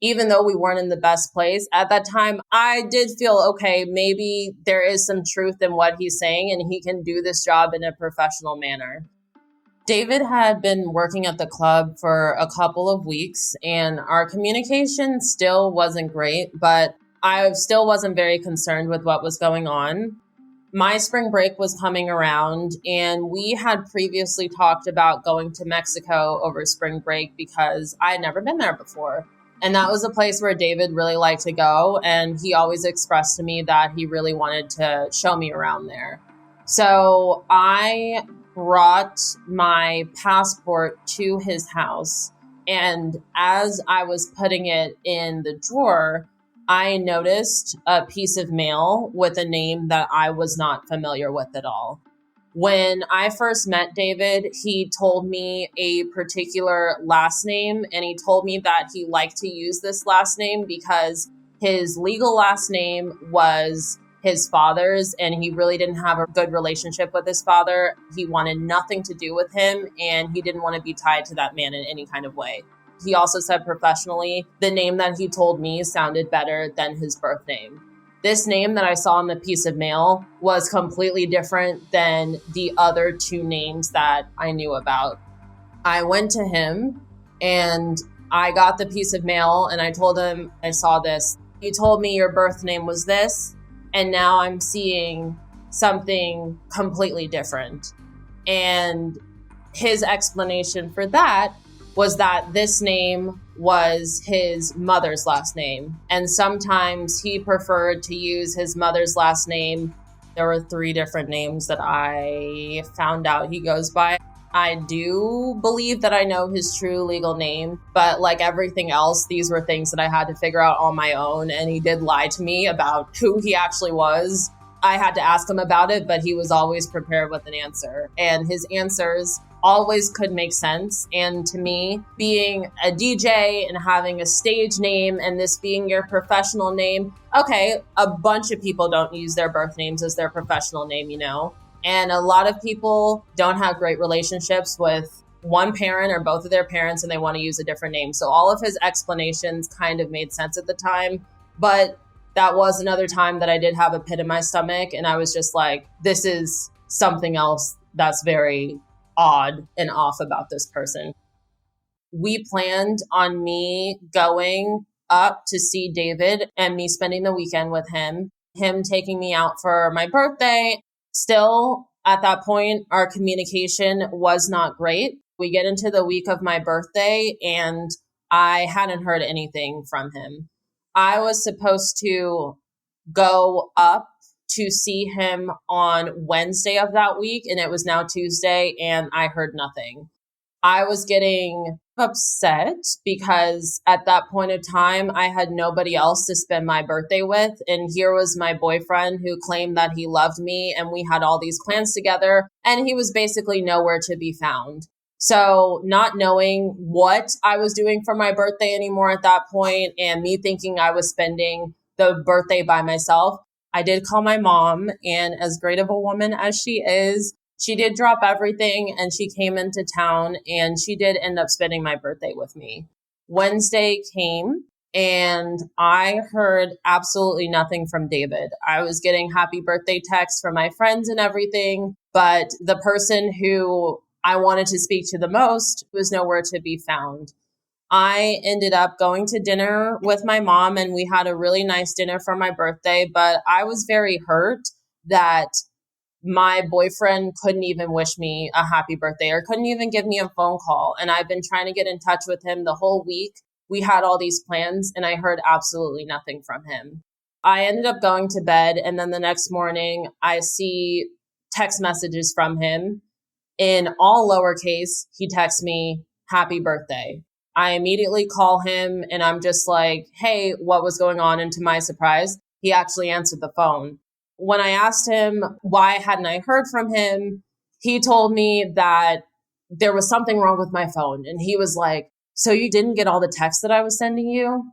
S4: Even though we weren't in the best place at that time, I did feel, okay, maybe there is some truth in what he's saying and he can do this job in a professional manner. David had been working at the club for a couple of weeks and our communication still wasn't great, but I still wasn't very concerned with what was going on. My spring break was coming around and we had previously talked about going to Mexico over spring break because I had never been there before. And that was a place where David really liked to go. And he always expressed to me that he really wanted to show me around there. So I brought my passport to his house. And as I was putting it in the drawer, I noticed a piece of mail with a name that I was not familiar with at all. When I first met David, he told me a particular last name, and he told me that he liked to use this last name because his legal last name was his father's, and he really didn't have a good relationship with his father. He wanted nothing to do with him, and he didn't want to be tied to that man in any kind of way. He also said professionally, the name that he told me sounded better than his birth name. This name that I saw on the piece of mail was completely different than the other two names that I knew about. I went to him and I got the piece of mail and I told him I saw this. He told me your birth name was this, and now I'm seeing something completely different. And his explanation for that was that this name was his mother's last name. And sometimes he preferred to use his mother's last name. There were 3 different names that I found out he goes by. I do believe that I know his true legal name, but like everything else, these were things that I had to figure out on my own. And he did lie to me about who he actually was. I had to ask him about it, but he was always prepared with an answer. And his answers always could make sense. And to me, being a DJ and having a stage name and this being your professional name, okay, a bunch of people don't use their birth names as their professional name, you know? And a lot of people don't have great relationships with one parent or both of their parents and they want to use a different name. So all of his explanations kind of made sense at the time. But that was another time that I did have a pit in my stomach and I was just like, this is something else that's very odd and off about this person. We planned on me going up to see David and me spending the weekend with him taking me out for my birthday. Still, at that point, our communication was not great. We get into the week of my birthday and I hadn't heard anything from him. I was supposed to go up to see him on Wednesday of that week, and it was now Tuesday, and I heard nothing. I was getting upset because at that point of time, I had nobody else to spend my birthday with. And here was my boyfriend who claimed that he loved me and we had all these plans together, and he was basically nowhere to be found. So not knowing what I was doing for my birthday anymore at that point, and me thinking I was spending the birthday by myself, I did call my mom, and as great of a woman as she is, she did drop everything and she came into town and she did end up spending my birthday with me. Wednesday came and I heard absolutely nothing from David. I was getting happy birthday texts from my friends and everything, but the person who I wanted to speak to the most was nowhere to be found. I ended up going to dinner with my mom and we had a really nice dinner for my birthday, but I was very hurt that my boyfriend couldn't even wish me a happy birthday or couldn't even give me a phone call. And I've been trying to get in touch with him the whole week. We had all these plans and I heard absolutely nothing from him. I ended up going to bed and then the next morning I see text messages from him. In all lowercase, he texts me, happy birthday. I immediately call him and I'm just like, hey, what was going on? And to my surprise, he actually answered the phone. When I asked him why hadn't I heard from him, he told me that there was something wrong with my phone. And he was like, so you didn't get all the texts that I was sending you?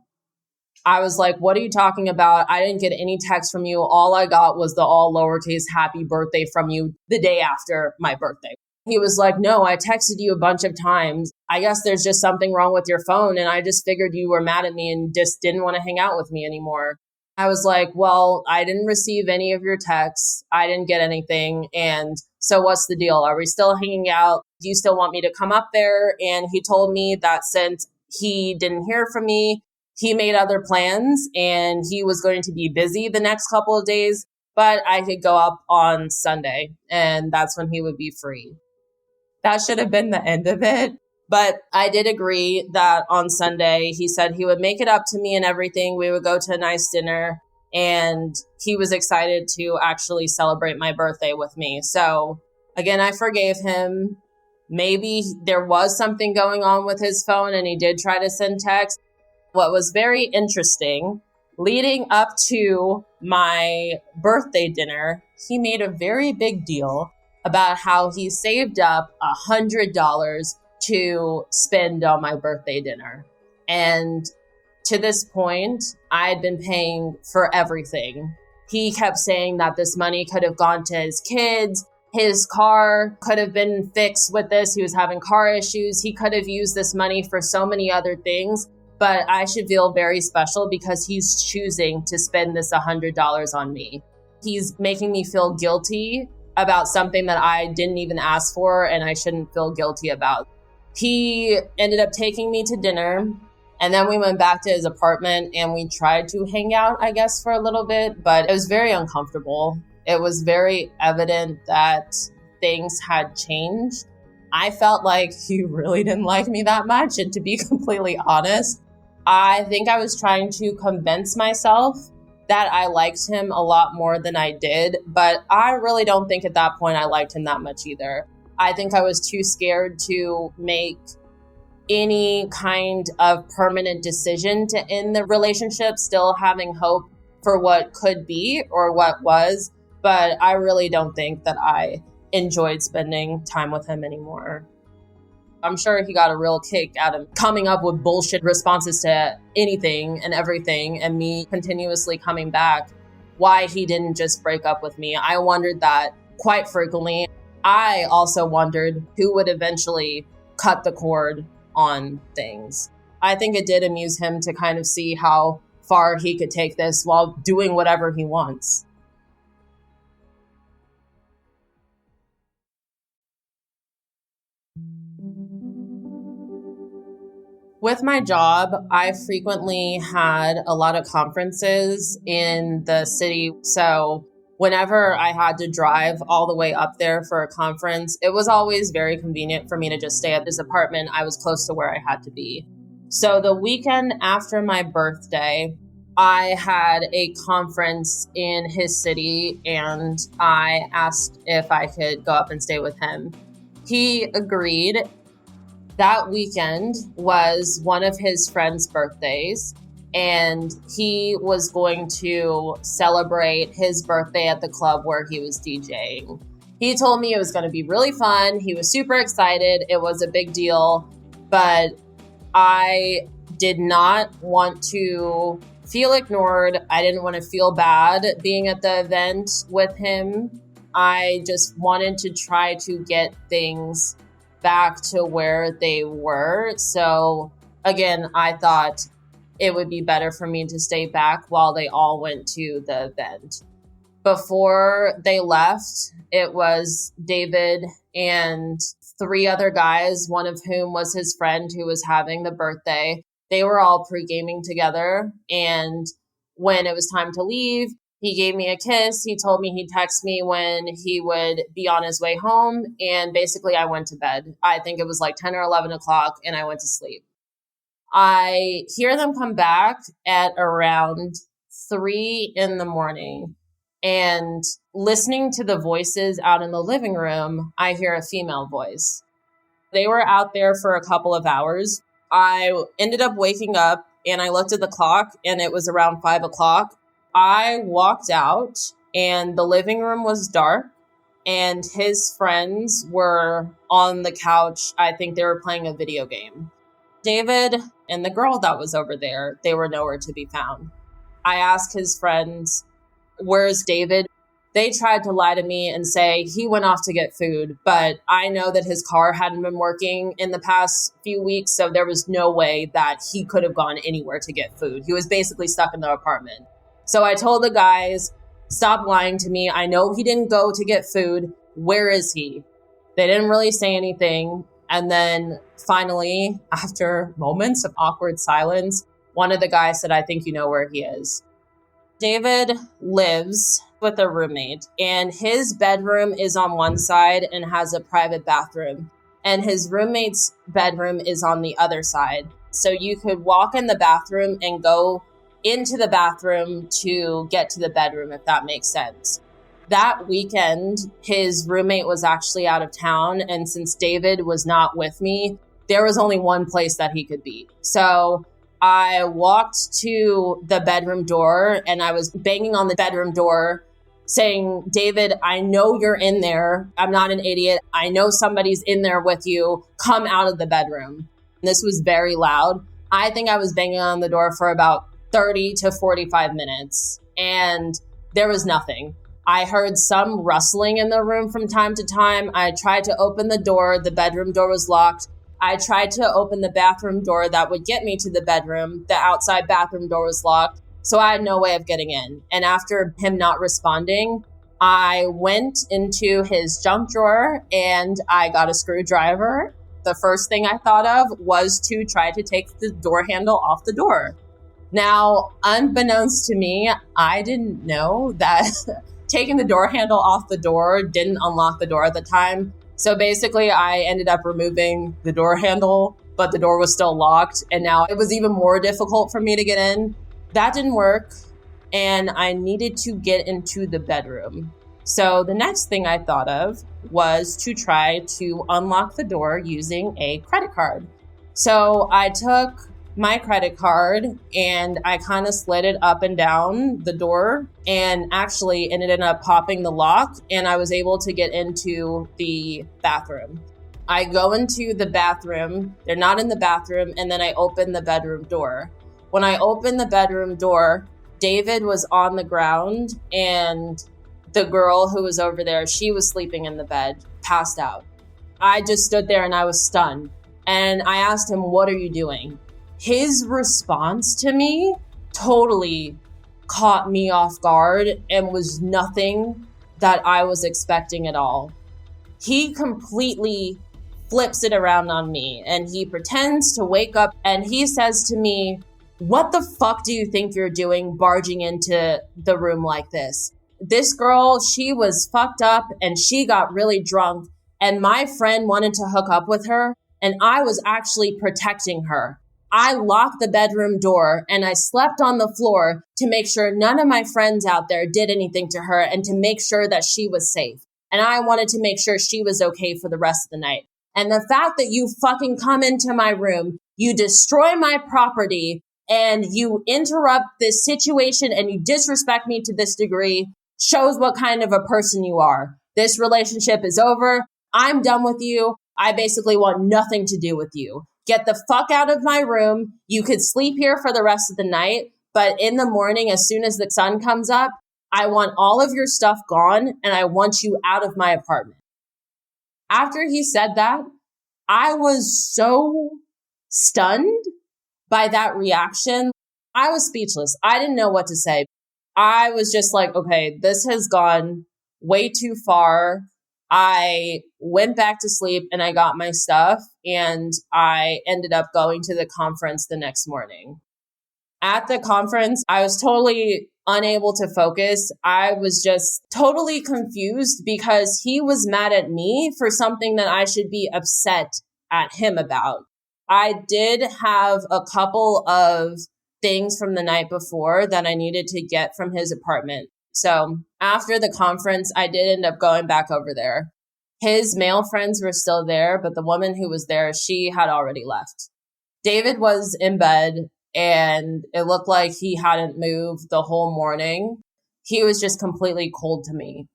S4: I was like, what are you talking about? I didn't get any text from you. All I got was the all lowercase happy birthday from you the day after my birthday. He was like, no, I texted you a bunch of times. I guess there's just something wrong with your phone. And I just figured you were mad at me and just didn't want to hang out with me anymore. I was like, well, I didn't receive any of your texts. I didn't get anything. And so what's the deal? Are we still hanging out? Do you still want me to come up there? And he told me that since he didn't hear from me, he made other plans and he was going to be busy the next couple of days, but I could go up on Sunday and that's when he would be free. That should have been the end of it. But I did agree that on Sunday, he said he would make it up to me and everything. We would go to a nice dinner and he was excited to actually celebrate my birthday with me. So again, I forgave him. Maybe there was something going on with his phone and he did try to send text. What was very interesting, leading up to my birthday dinner, he made a very big deal about how he saved up $100 to spend on my birthday dinner. And to this point, I had been paying for everything. He kept saying that this money could have gone to his kids. His car could have been fixed with this. He was having car issues. He could have used this money for so many other things. But I should feel very special because he's choosing to spend this $100 on me. He's making me feel guilty about something that I didn't even ask for and I shouldn't feel guilty about. He ended up taking me to dinner and then we went back to his apartment and we tried to hang out, I guess, for a little bit, but it was very uncomfortable. It was very evident that things had changed. I felt like he really didn't like me that much. And to be completely honest, I think I was trying to convince myself that I liked him a lot more than I did, but I really don't think at that point I liked him that much either. I think I was too scared to make any kind of permanent decision to end the relationship, still having hope for what could be or what was, but I really don't think that I enjoyed spending time with him anymore. I'm sure he got a real kick out of coming up with bullshit responses to anything and everything and me continuously coming back. Why he didn't just break up with me. I wondered that quite frequently. I also wondered who would eventually cut the cord on things. I think it did amuse him to kind of see how far he could take this while doing whatever he wants. With my job, I frequently had a lot of conferences in the city. So whenever I had to drive all the way up there for a conference, it was always very convenient for me to just stay at this apartment. I was close to where I had to be. So the weekend after my birthday, I had a conference in his city and I asked if I could go up and stay with him. He agreed. That weekend was one of his friends' birthdays, and he was going to celebrate his birthday at the club where he was DJing. He told me it was going to be really fun. He was super excited. It was a big deal, but I did not want to feel ignored. I didn't want to feel bad being at the event with him. I just wanted to try to get things back to where they were. So again, I thought it would be better for me to stay back while they all went to the event. Before they left, it was David and 3 other guys, one of whom was his friend who was having the birthday. They were all pre-gaming together. And when it was time to leave, he gave me a kiss. He told me he'd text me when he would be on his way home. And basically I went to bed. I think it was like 10 or 11 o'clock and I went to sleep. I hear them come back at around 3 in the morning. And listening to the voices out in the living room, I hear a female voice. They were out there for a couple of hours. I ended up waking up and I looked at the clock and it was around 5 o'clock. I walked out and the living room was dark and his friends were on the couch. I think they were playing a video game. David and the girl that was over there, they were nowhere to be found. I asked his friends, where's David? They tried to lie to me and say he went off to get food, but I know that his car hadn't been working in the past few weeks, so there was no way that he could have gone anywhere to get food. He was basically stuck in the apartment. So I told the guys, stop lying to me. I know he didn't go to get food. Where is he? They didn't really say anything. And then finally, after moments of awkward silence, one of the guys said, I think you know where he is. David lives with a roommate, and his bedroom is on one side and has a private bathroom, and his roommate's bedroom is on the other side. So you could walk in the bathroom and go into the bathroom to get to the bedroom, if that makes sense. That weekend, his roommate was actually out of town, and since David was not with me, there was only one place that he could be. So I walked to the bedroom door and I was banging on the bedroom door saying, David, I know you're in there. I'm not an idiot. I know somebody's in there with you. Come out of the bedroom. And this was very loud. I think I was banging on the door for about 30 to 45 minutes and there was nothing. I heard some rustling in the room from time to time. I tried to open the door. The bedroom door was locked. I tried to open the bathroom door that would get me to the bedroom. The outside bathroom door was locked, so I had no way of getting in. And after him not responding, I went into his junk drawer and I got a screwdriver. The first thing I thought of was to try to take the door handle off the door. Now, unbeknownst to me, I didn't know that taking the door handle off the door didn't unlock the door at the time. So basically, I ended up removing the door handle, but the door was still locked. And now it was even more difficult for me to get in. That didn't work. And I needed to get into the bedroom. So the next thing I thought of was to try to unlock the door using a credit card. So I took my credit card and I kind of slid it up and down the door and actually ended up popping the lock and I was able to get into the bathroom. I go into the bathroom, they're not in the bathroom, and then I open the bedroom door. When I opened the bedroom door, David was on the ground and the girl who was over there, she was sleeping in the bed, passed out. I just stood there and I was stunned. And I asked him, what are you doing? His response to me totally caught me off guard and was nothing that I was expecting at all. He completely flips it around on me and he pretends to wake up and he says to me, what the fuck do you think you're doing barging into the room like this? This girl, she was fucked up and she got really drunk and my friend wanted to hook up with her and I was actually protecting her. I locked the bedroom door and I slept on the floor to make sure none of my friends out there did anything to her and to make sure that she was safe. And I wanted to make sure she was okay for the rest of the night. And the fact that you fucking come into my room, you destroy my property and you interrupt this situation and you disrespect me to this degree shows what kind of a person you are. This relationship is over. I'm done with you. I basically want nothing to do with you. Get the fuck out of my room. You could sleep here for the rest of the night, but in the morning, as soon as the sun comes up, I want all of your stuff gone and I want you out of my apartment. After he said that, I was so stunned by that reaction. I was speechless. I didn't know what to say. I was just like, okay, this has gone way too far. I went back to sleep and I got my stuff and I ended up going to the conference the next morning. At the conference, I was totally unable to focus. I was just totally confused because he was mad at me for something that I should be upset at him about. I did have a couple of things from the night before that I needed to get from his apartment. So after the conference, I did end up going back over there. His male friends were still there, but the woman who was there, she had already left. David was in bed and it looked like he hadn't moved the whole morning. He was just completely cold to me.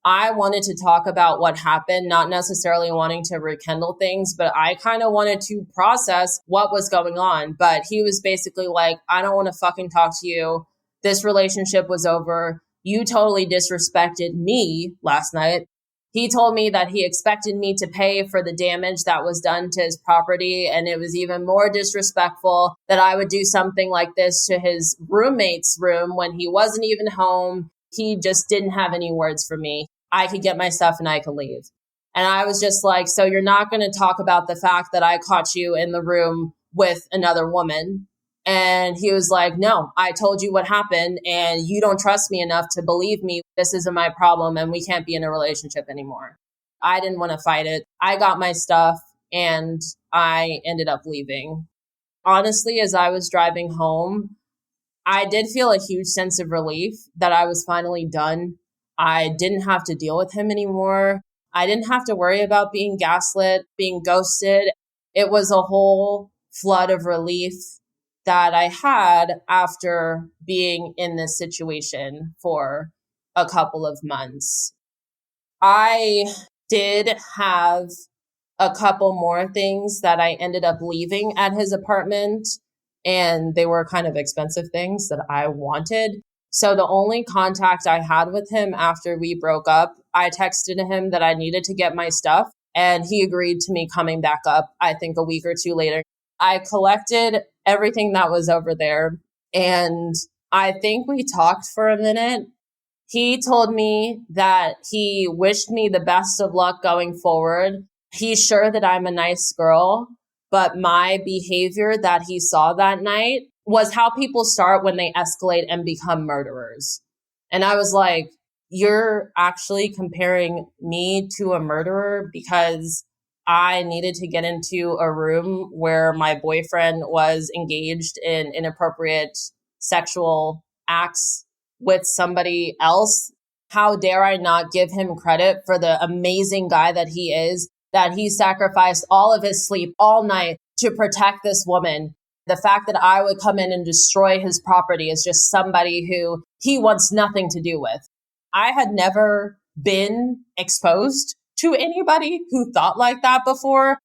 S4: I wanted to talk about what happened, not necessarily wanting to rekindle things, but I kind of wanted to process what was going on. But he was basically like, I don't want to fucking talk to you. This relationship was over. You totally disrespected me last night. He told me that he expected me to pay for the damage that was done to his property. And it was even more disrespectful that I would do something like this to his roommate's room when he wasn't even home. He just didn't have any words for me. I could get my stuff and I could leave. And I was just like, so you're not going to talk about the fact that I caught you in the room with another woman? And he was like, no, I told you what happened and you don't trust me enough to believe me. This isn't my problem and we can't be in a relationship anymore. I didn't want to fight it. I got my stuff and I ended up leaving. Honestly, as I was driving home, I did feel a huge sense of relief that I was finally done. I didn't have to deal with him anymore. I didn't have to worry about being gaslit, being ghosted. It was a whole flood of relief that I had after being in this situation for a couple of months. I did have a couple more things that I ended up leaving at his apartment, and they were kind of expensive things that I wanted. So the only contact I had with him after we broke up, I texted him that I needed to get my stuff, and he agreed to me coming back up, I think a week or two later. I collected everything that was over there, and I think we talked for a minute. He told me that he wished me the best of luck going forward. He's sure that I'm a nice girl, but my behavior that he saw that night was how people start when they escalate and become murderers. And I was like, you're actually comparing me to a murderer because I needed to get into a room where my boyfriend was engaged in inappropriate sexual acts with somebody else. How dare I not give him credit for the amazing guy that he is, that he sacrificed all of his sleep all night to protect this woman. The fact that I would come in and destroy his property is just somebody who he wants nothing to do with. I had never been exposed to anybody who thought like that before.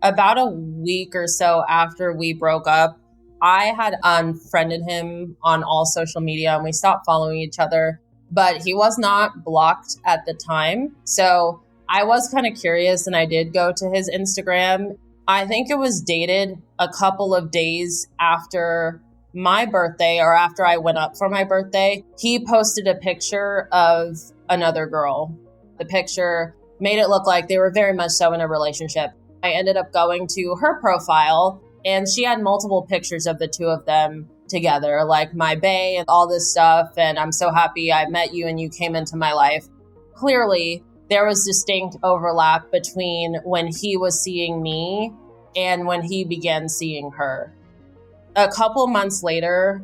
S4: About a week or so after we broke up, I had unfriended him on all social media and we stopped following each other, but he was not blocked at the time. So I was kind of curious and I did go to his Instagram. I think it was dated a couple of days after my birthday or after I went up for my birthday. He posted a picture of another girl. The picture made it look like they were very much so in a relationship. I ended up going to her profile and she had multiple pictures of the two of them together, like my bae and all this stuff. And I'm so happy I met you and you came into my life. Clearly, there was distinct overlap between when he was seeing me and when he began seeing her. A couple months later,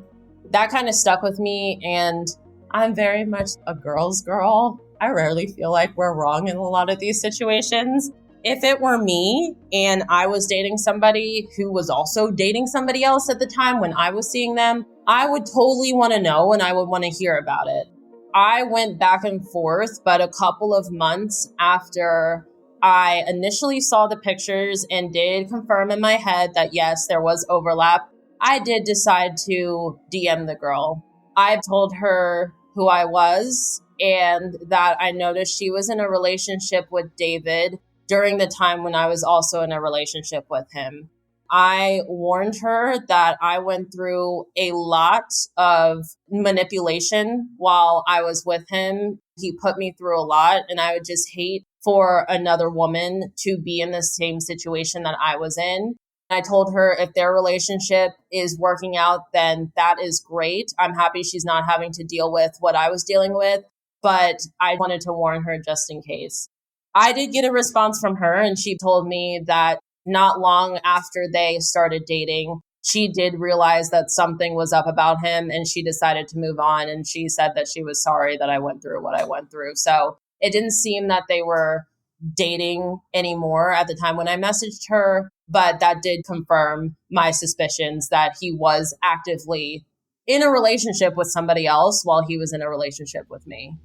S4: that kind of stuck with me, and I'm very much a girl's girl. I rarely feel like we're wrong in a lot of these situations. If it were me and I was dating somebody who was also dating somebody else at the time when I was seeing them, I would totally want to know and I would want to hear about it. I went back and forth, but a couple of months after I initially saw the pictures and did confirm in my head that yes, there was overlap, I did decide to DM the girl. I told her who I was and that I noticed she was in a relationship with David during the time when I was also in a relationship with him. I warned her that I went through a lot of manipulation while I was with him. He put me through a lot, and I would just hate for another woman to be in the same situation that I was in. I told her if their relationship is working out, then that is great. I'm happy she's not having to deal with what I was dealing with, but I wanted to warn her just in case. I did get a response from her, and she told me that not long after they started dating, she did realize that something was up about him and she decided to move on. And she said that she was sorry that I went through what I went through. So it didn't seem that they were dating anymore at the time when I messaged her, but that did confirm my suspicions that he was actively in a relationship with somebody else while he was in a relationship with me.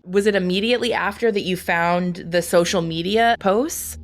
S2: Was it immediately after that you found the social media posts?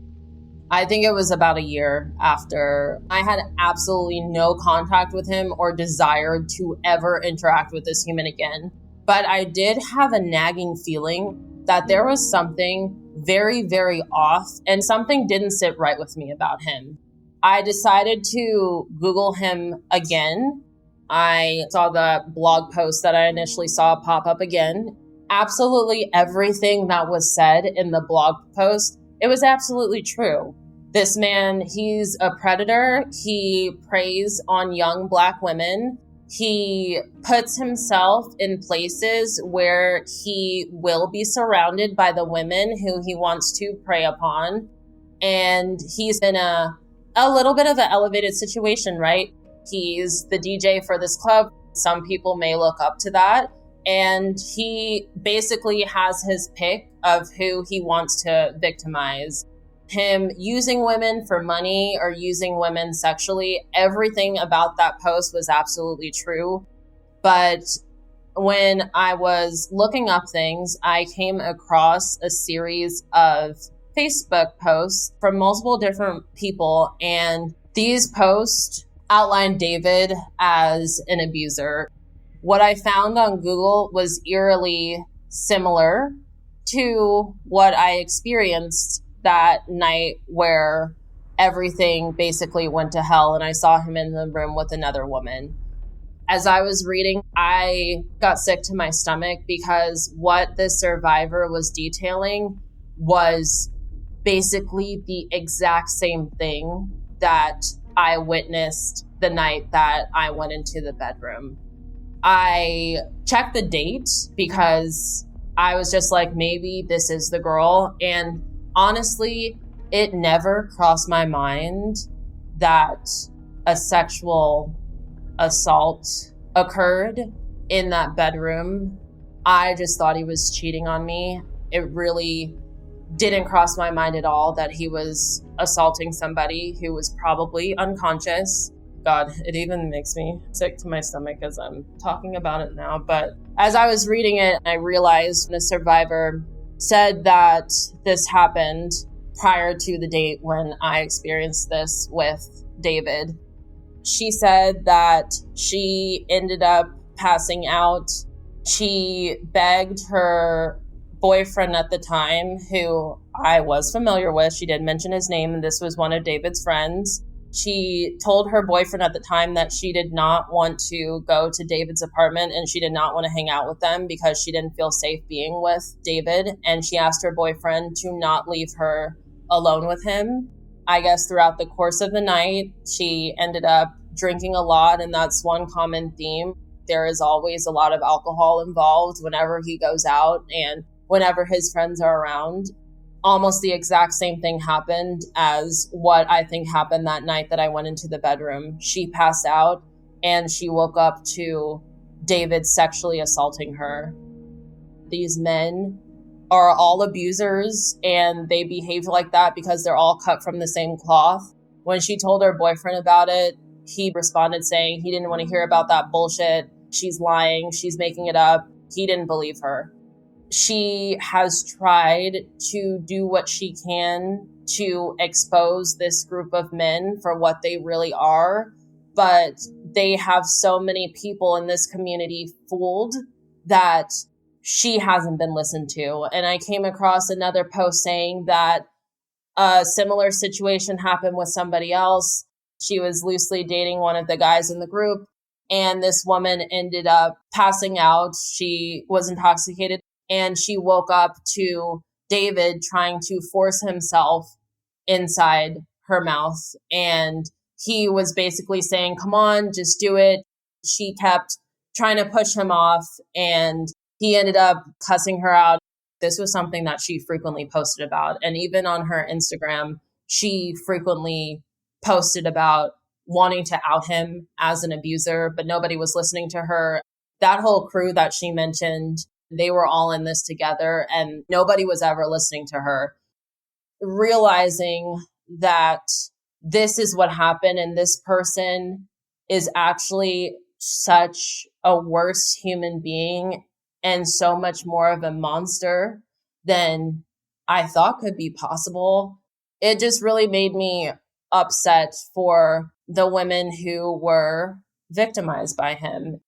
S4: I think it was about a year after. I had absolutely no contact with him or desire to ever interact with this human again. But I did have a nagging feeling that there was something very, very off and something didn't sit right with me about him. I decided to Google him again. I saw the blog post that I initially saw pop up again. Absolutely everything that was said in the blog post, it was absolutely true. This man, he's a predator. He preys on young Black women. He puts himself in places where he will be surrounded by the women who he wants to prey upon. And he's in a little bit of an elevated situation, right? He's the DJ for this club. Some people may look up to that. And he basically has his pick of who he wants to victimize. Him using women for money or using women sexually, everything about that post was absolutely true. But when I was looking up things, I came across a series of Facebook posts from multiple different people, and these posts outlined David as an abuser. What I found on Google was eerily similar to what I experienced that night where everything basically went to hell and I saw him in the room with another woman. As I was reading, I got sick to my stomach because what this survivor was detailing was basically the exact same thing that I witnessed the night that I went into the bedroom. I checked the date because I was just like, maybe this is the girl. And honestly, it never crossed my mind that a sexual assault occurred in that bedroom. I just thought he was cheating on me. It really didn't cross my mind at all that he was assaulting somebody who was probably unconscious. God, it even makes me sick to my stomach as I'm talking about it now. But as I was reading it, I realized the survivor said that this happened prior to the date when I experienced this with David. She said that she ended up passing out. She begged her boyfriend at the time, who I was familiar with. She did mention his name, and this was one of David's friends. She told her boyfriend at the time that she did not want to go to David's apartment and she did not want to hang out with them because she didn't feel safe being with David. And she asked her boyfriend to not leave her alone with him. I guess throughout the course of the night, she ended up drinking a lot, and that's one common theme. There is always a lot of alcohol involved whenever he goes out and whenever his friends are around. Almost the exact same thing happened as what I think happened that night that I went into the bedroom. She passed out and she woke up to David sexually assaulting her. These men are all abusers and they behave like that because they're all cut from the same cloth. When she told her boyfriend about it, he responded saying he didn't want to hear about that bullshit. She's lying. She's making it up. He didn't believe her. She has tried to do what she can to expose this group of men for what they really are, but they have so many people in this community fooled that she hasn't been listened to. And I came across another post saying that a similar situation happened with somebody else. She was loosely dating one of the guys in the group, and this woman ended up passing out. She was intoxicated. And she woke up to David trying to force himself inside her mouth. And he was basically saying, come on, just do it. She kept trying to push him off, and he ended up cussing her out. This was something that she frequently posted about. And even on her Instagram, she frequently posted about wanting to out him as an abuser, but nobody was listening to her. That whole crew that she mentioned, they were all in this together and nobody was ever listening to her. Realizing that this is what happened and this person is actually such a worse human being and so much more of a monster than I thought could be possible. It just really made me upset for the women who were victimized by him.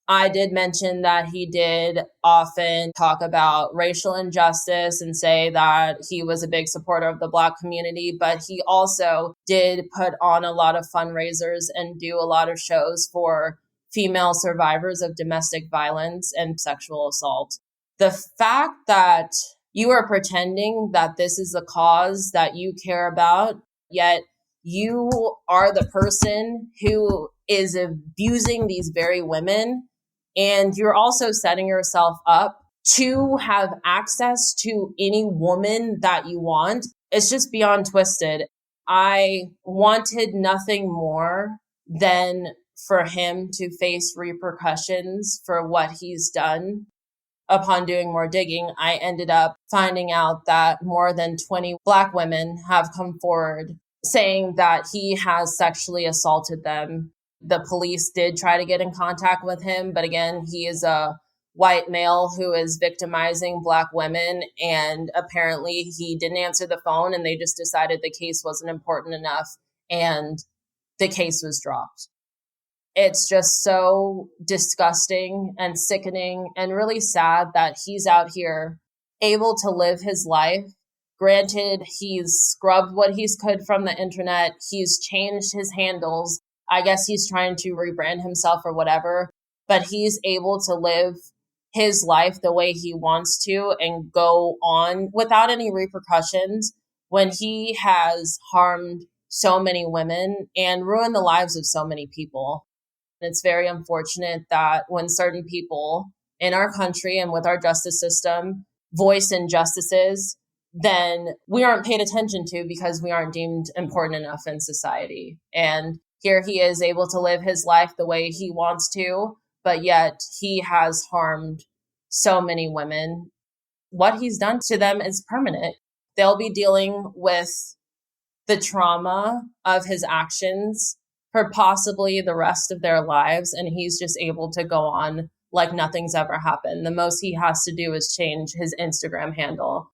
S4: I did mention that he did often talk about racial injustice and say that he was a big supporter of the Black community, but he also did put on a lot of fundraisers and do a lot of shows for female survivors of domestic violence and sexual assault. The fact that you are pretending that this is a cause that you care about, yet you are the person who is abusing these very women, and you're also setting yourself up to have access to any woman that you want. It's just beyond twisted. I wanted nothing more than for him to face repercussions for what he's done. Upon doing more digging, I ended up finding out that more than 20 Black women have come forward saying that he has sexually assaulted them. The police did try to get in contact with him, but again, he is a white male who is victimizing Black women, and apparently he didn't answer the phone, and they just decided the case wasn't important enough, and the case was dropped. It's just so disgusting and sickening and really sad that he's out here able to live his life. Granted, he's scrubbed what he's could from the internet. He's changed his handles. I guess he's trying to rebrand himself or whatever, but he's able to live his life the way he wants to and go on without any repercussions when he has harmed so many women and ruined the lives of so many people. It's very unfortunate that when certain people in our country and with our justice system voice injustices, then we aren't paid attention to because we aren't deemed important enough in society. And here he is able to live his life the way he wants to, but yet he has harmed so many women. What he's done to them is permanent. They'll be dealing with the trauma of his actions for possibly the rest of their lives, and he's just able to go on like nothing's ever happened. The most he has to do is change his Instagram handle.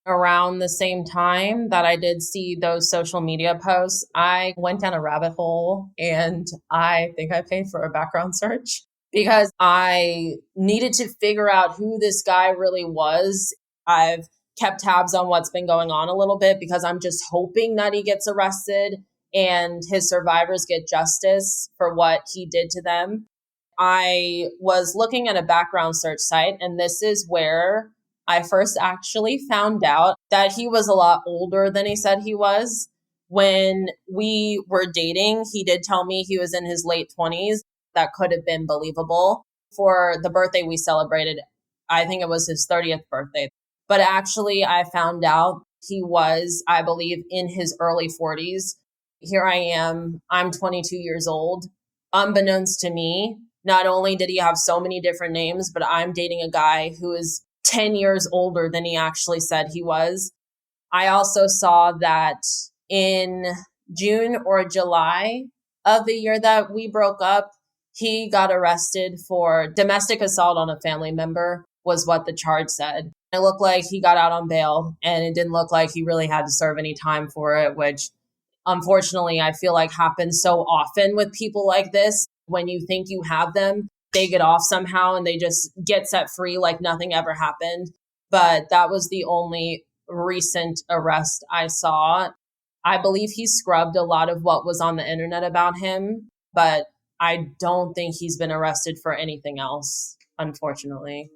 S4: Around the same time that I did see those social media posts, I went down a rabbit hole, and I think I paid for a background search because I needed to figure out who this guy really was. I've kept tabs on what's been going on a little bit because I'm just hoping that he gets arrested and his survivors get justice for what he did to them. I was looking at a background search site, and this is where I first actually found out that he was a lot older than he said he was. When we were dating, he did tell me he was in his late 20s. That could have been believable. For the birthday we celebrated, I think it was his 30th birthday. But actually, I found out he was, I believe, in his early 40s. Here I am, I'm 22 years old. Unbeknownst to me, not only did he have so many different names, but I'm dating a guy who is 10 years older than he actually said he was. I also saw that in June or July of the year that we broke up, he got arrested for domestic assault on a family member, was what the charge said. It looked like he got out on bail, and it didn't look like he really had to serve any time for it, which unfortunately, I feel like happens so often with people like this. When you think you have them, they get off somehow and they just get set free like nothing ever happened. But that was the only recent arrest I saw. I believe he scrubbed a lot of what was on the internet about him, but I don't think he's been arrested for anything else, unfortunately.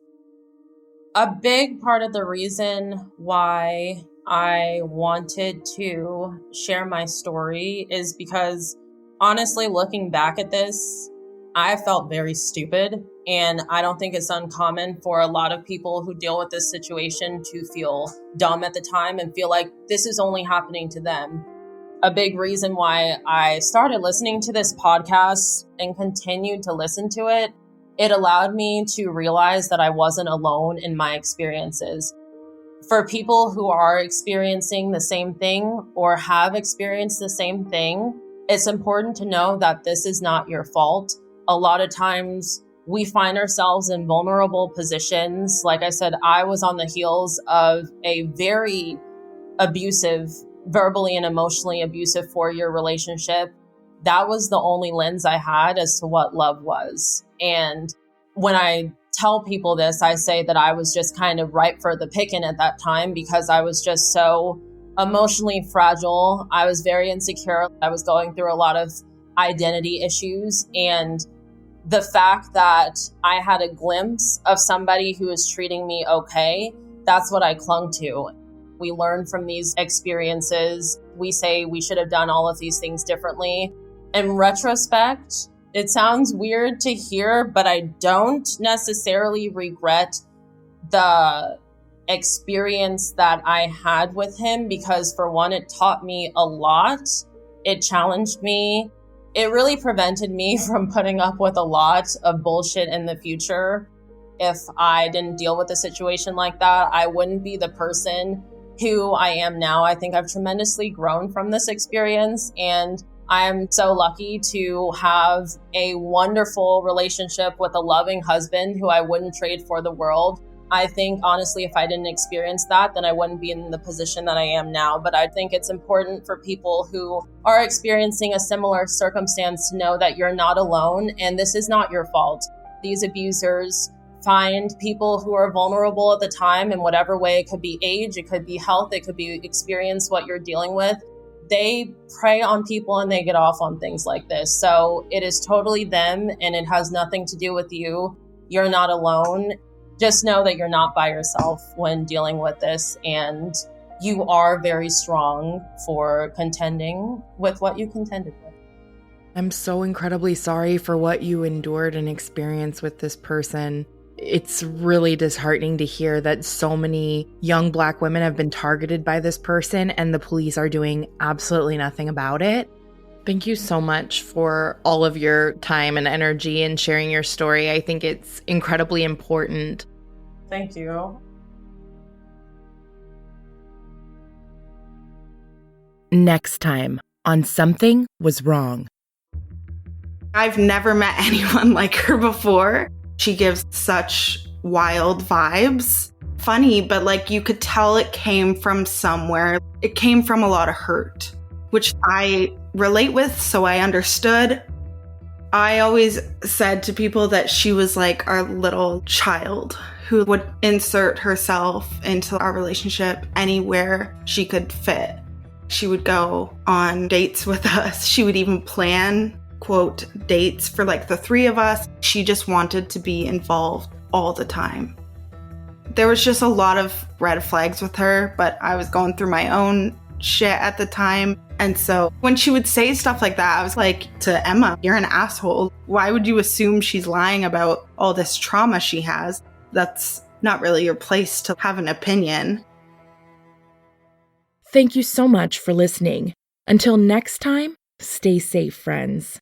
S4: A big part of the reason why I wanted to share my story is because, honestly, looking back at this, I felt very stupid. And I don't think it's uncommon for a lot of people who deal with this situation to feel dumb at the time and feel like this is only happening to them. A big reason why I started listening to this podcast and continued to listen to it, it allowed me to realize that I wasn't alone in my experiences. For people who are experiencing the same thing or have experienced the same thing, it's important to know that this is not your fault. A lot of times we find ourselves in vulnerable positions. Like I said, I was on the heels of a very abusive, verbally and emotionally abusive 4-year relationship. That was the only lens I had as to what love was. And when I tell people this, I say that I was just kind of ripe for the picking at that time because I was just so emotionally fragile. I was very insecure. I was going through a lot of identity issues. And the fact that I had a glimpse of somebody who was treating me okay, that's what I clung to. We learn from these experiences. We say we should have done all of these things differently. In retrospect, it sounds weird to hear, but I don't necessarily regret the experience that I had with him because, for one, it taught me a lot. It challenged me. It really prevented me from putting up with a lot of bullshit in the future. If I didn't deal with a situation like that, I wouldn't be the person who I am now. I think I've tremendously grown from this experience, and I am so lucky to have a wonderful relationship with a loving husband who I wouldn't trade for the world. I think, honestly, if I didn't experience that, then I wouldn't be in the position that I am now. But I think it's important for people who are experiencing a similar circumstance to know that you're not alone and this is not your fault. These abusers find people who are vulnerable at the time in whatever way. It could be age, it could be health, it could be experience, what you're dealing with. They prey on people and they get off on things like this. So it is totally them and it has nothing to do with you. You're not alone. Just know that you're not by yourself when dealing with this, and you are very strong for contending with what you contended with.
S2: I'm so incredibly sorry for what you endured and experienced with this person. It's really disheartening to hear that so many young Black women have been targeted by this person and the police are doing absolutely nothing about it. Thank you so much for all of your time and energy and sharing your story. I think it's incredibly important.
S4: Thank you.
S2: Next time on Something Was Wrong.
S5: I've never met anyone like her before. She gives such wild vibes. Funny, but like you could tell it came from somewhere. It came from a lot of hurt, which I relate with, so I understood. I always said to people that she was like our little child who would insert herself into our relationship anywhere she could fit. She would go on dates with us. She would even plan, quote, dates for like the three of us. She just wanted to be involved all the time. There was just a lot of red flags with her, but I was going through my own shit at the time. And so when she would say stuff like that, I was like to Emma, you're an asshole. Why would you assume she's lying about all this trauma she has? That's not really your place to have an opinion.
S2: Thank you so much for listening. Until next time, stay safe, friends.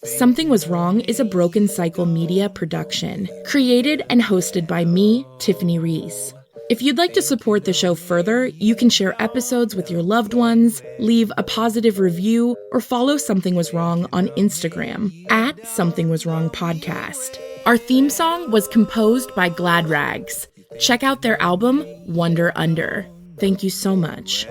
S2: Something Was Wrong is a Broken Cycle Media production, created and hosted by me, Tiffany Reese. If you'd like to support the show further, you can share episodes with your loved ones, leave a positive review, or follow Something Was Wrong on Instagram at Something Was Wrong Podcast. Our theme song was composed by Glad Rags. Check out their album, Wonder Under. Thank you so much.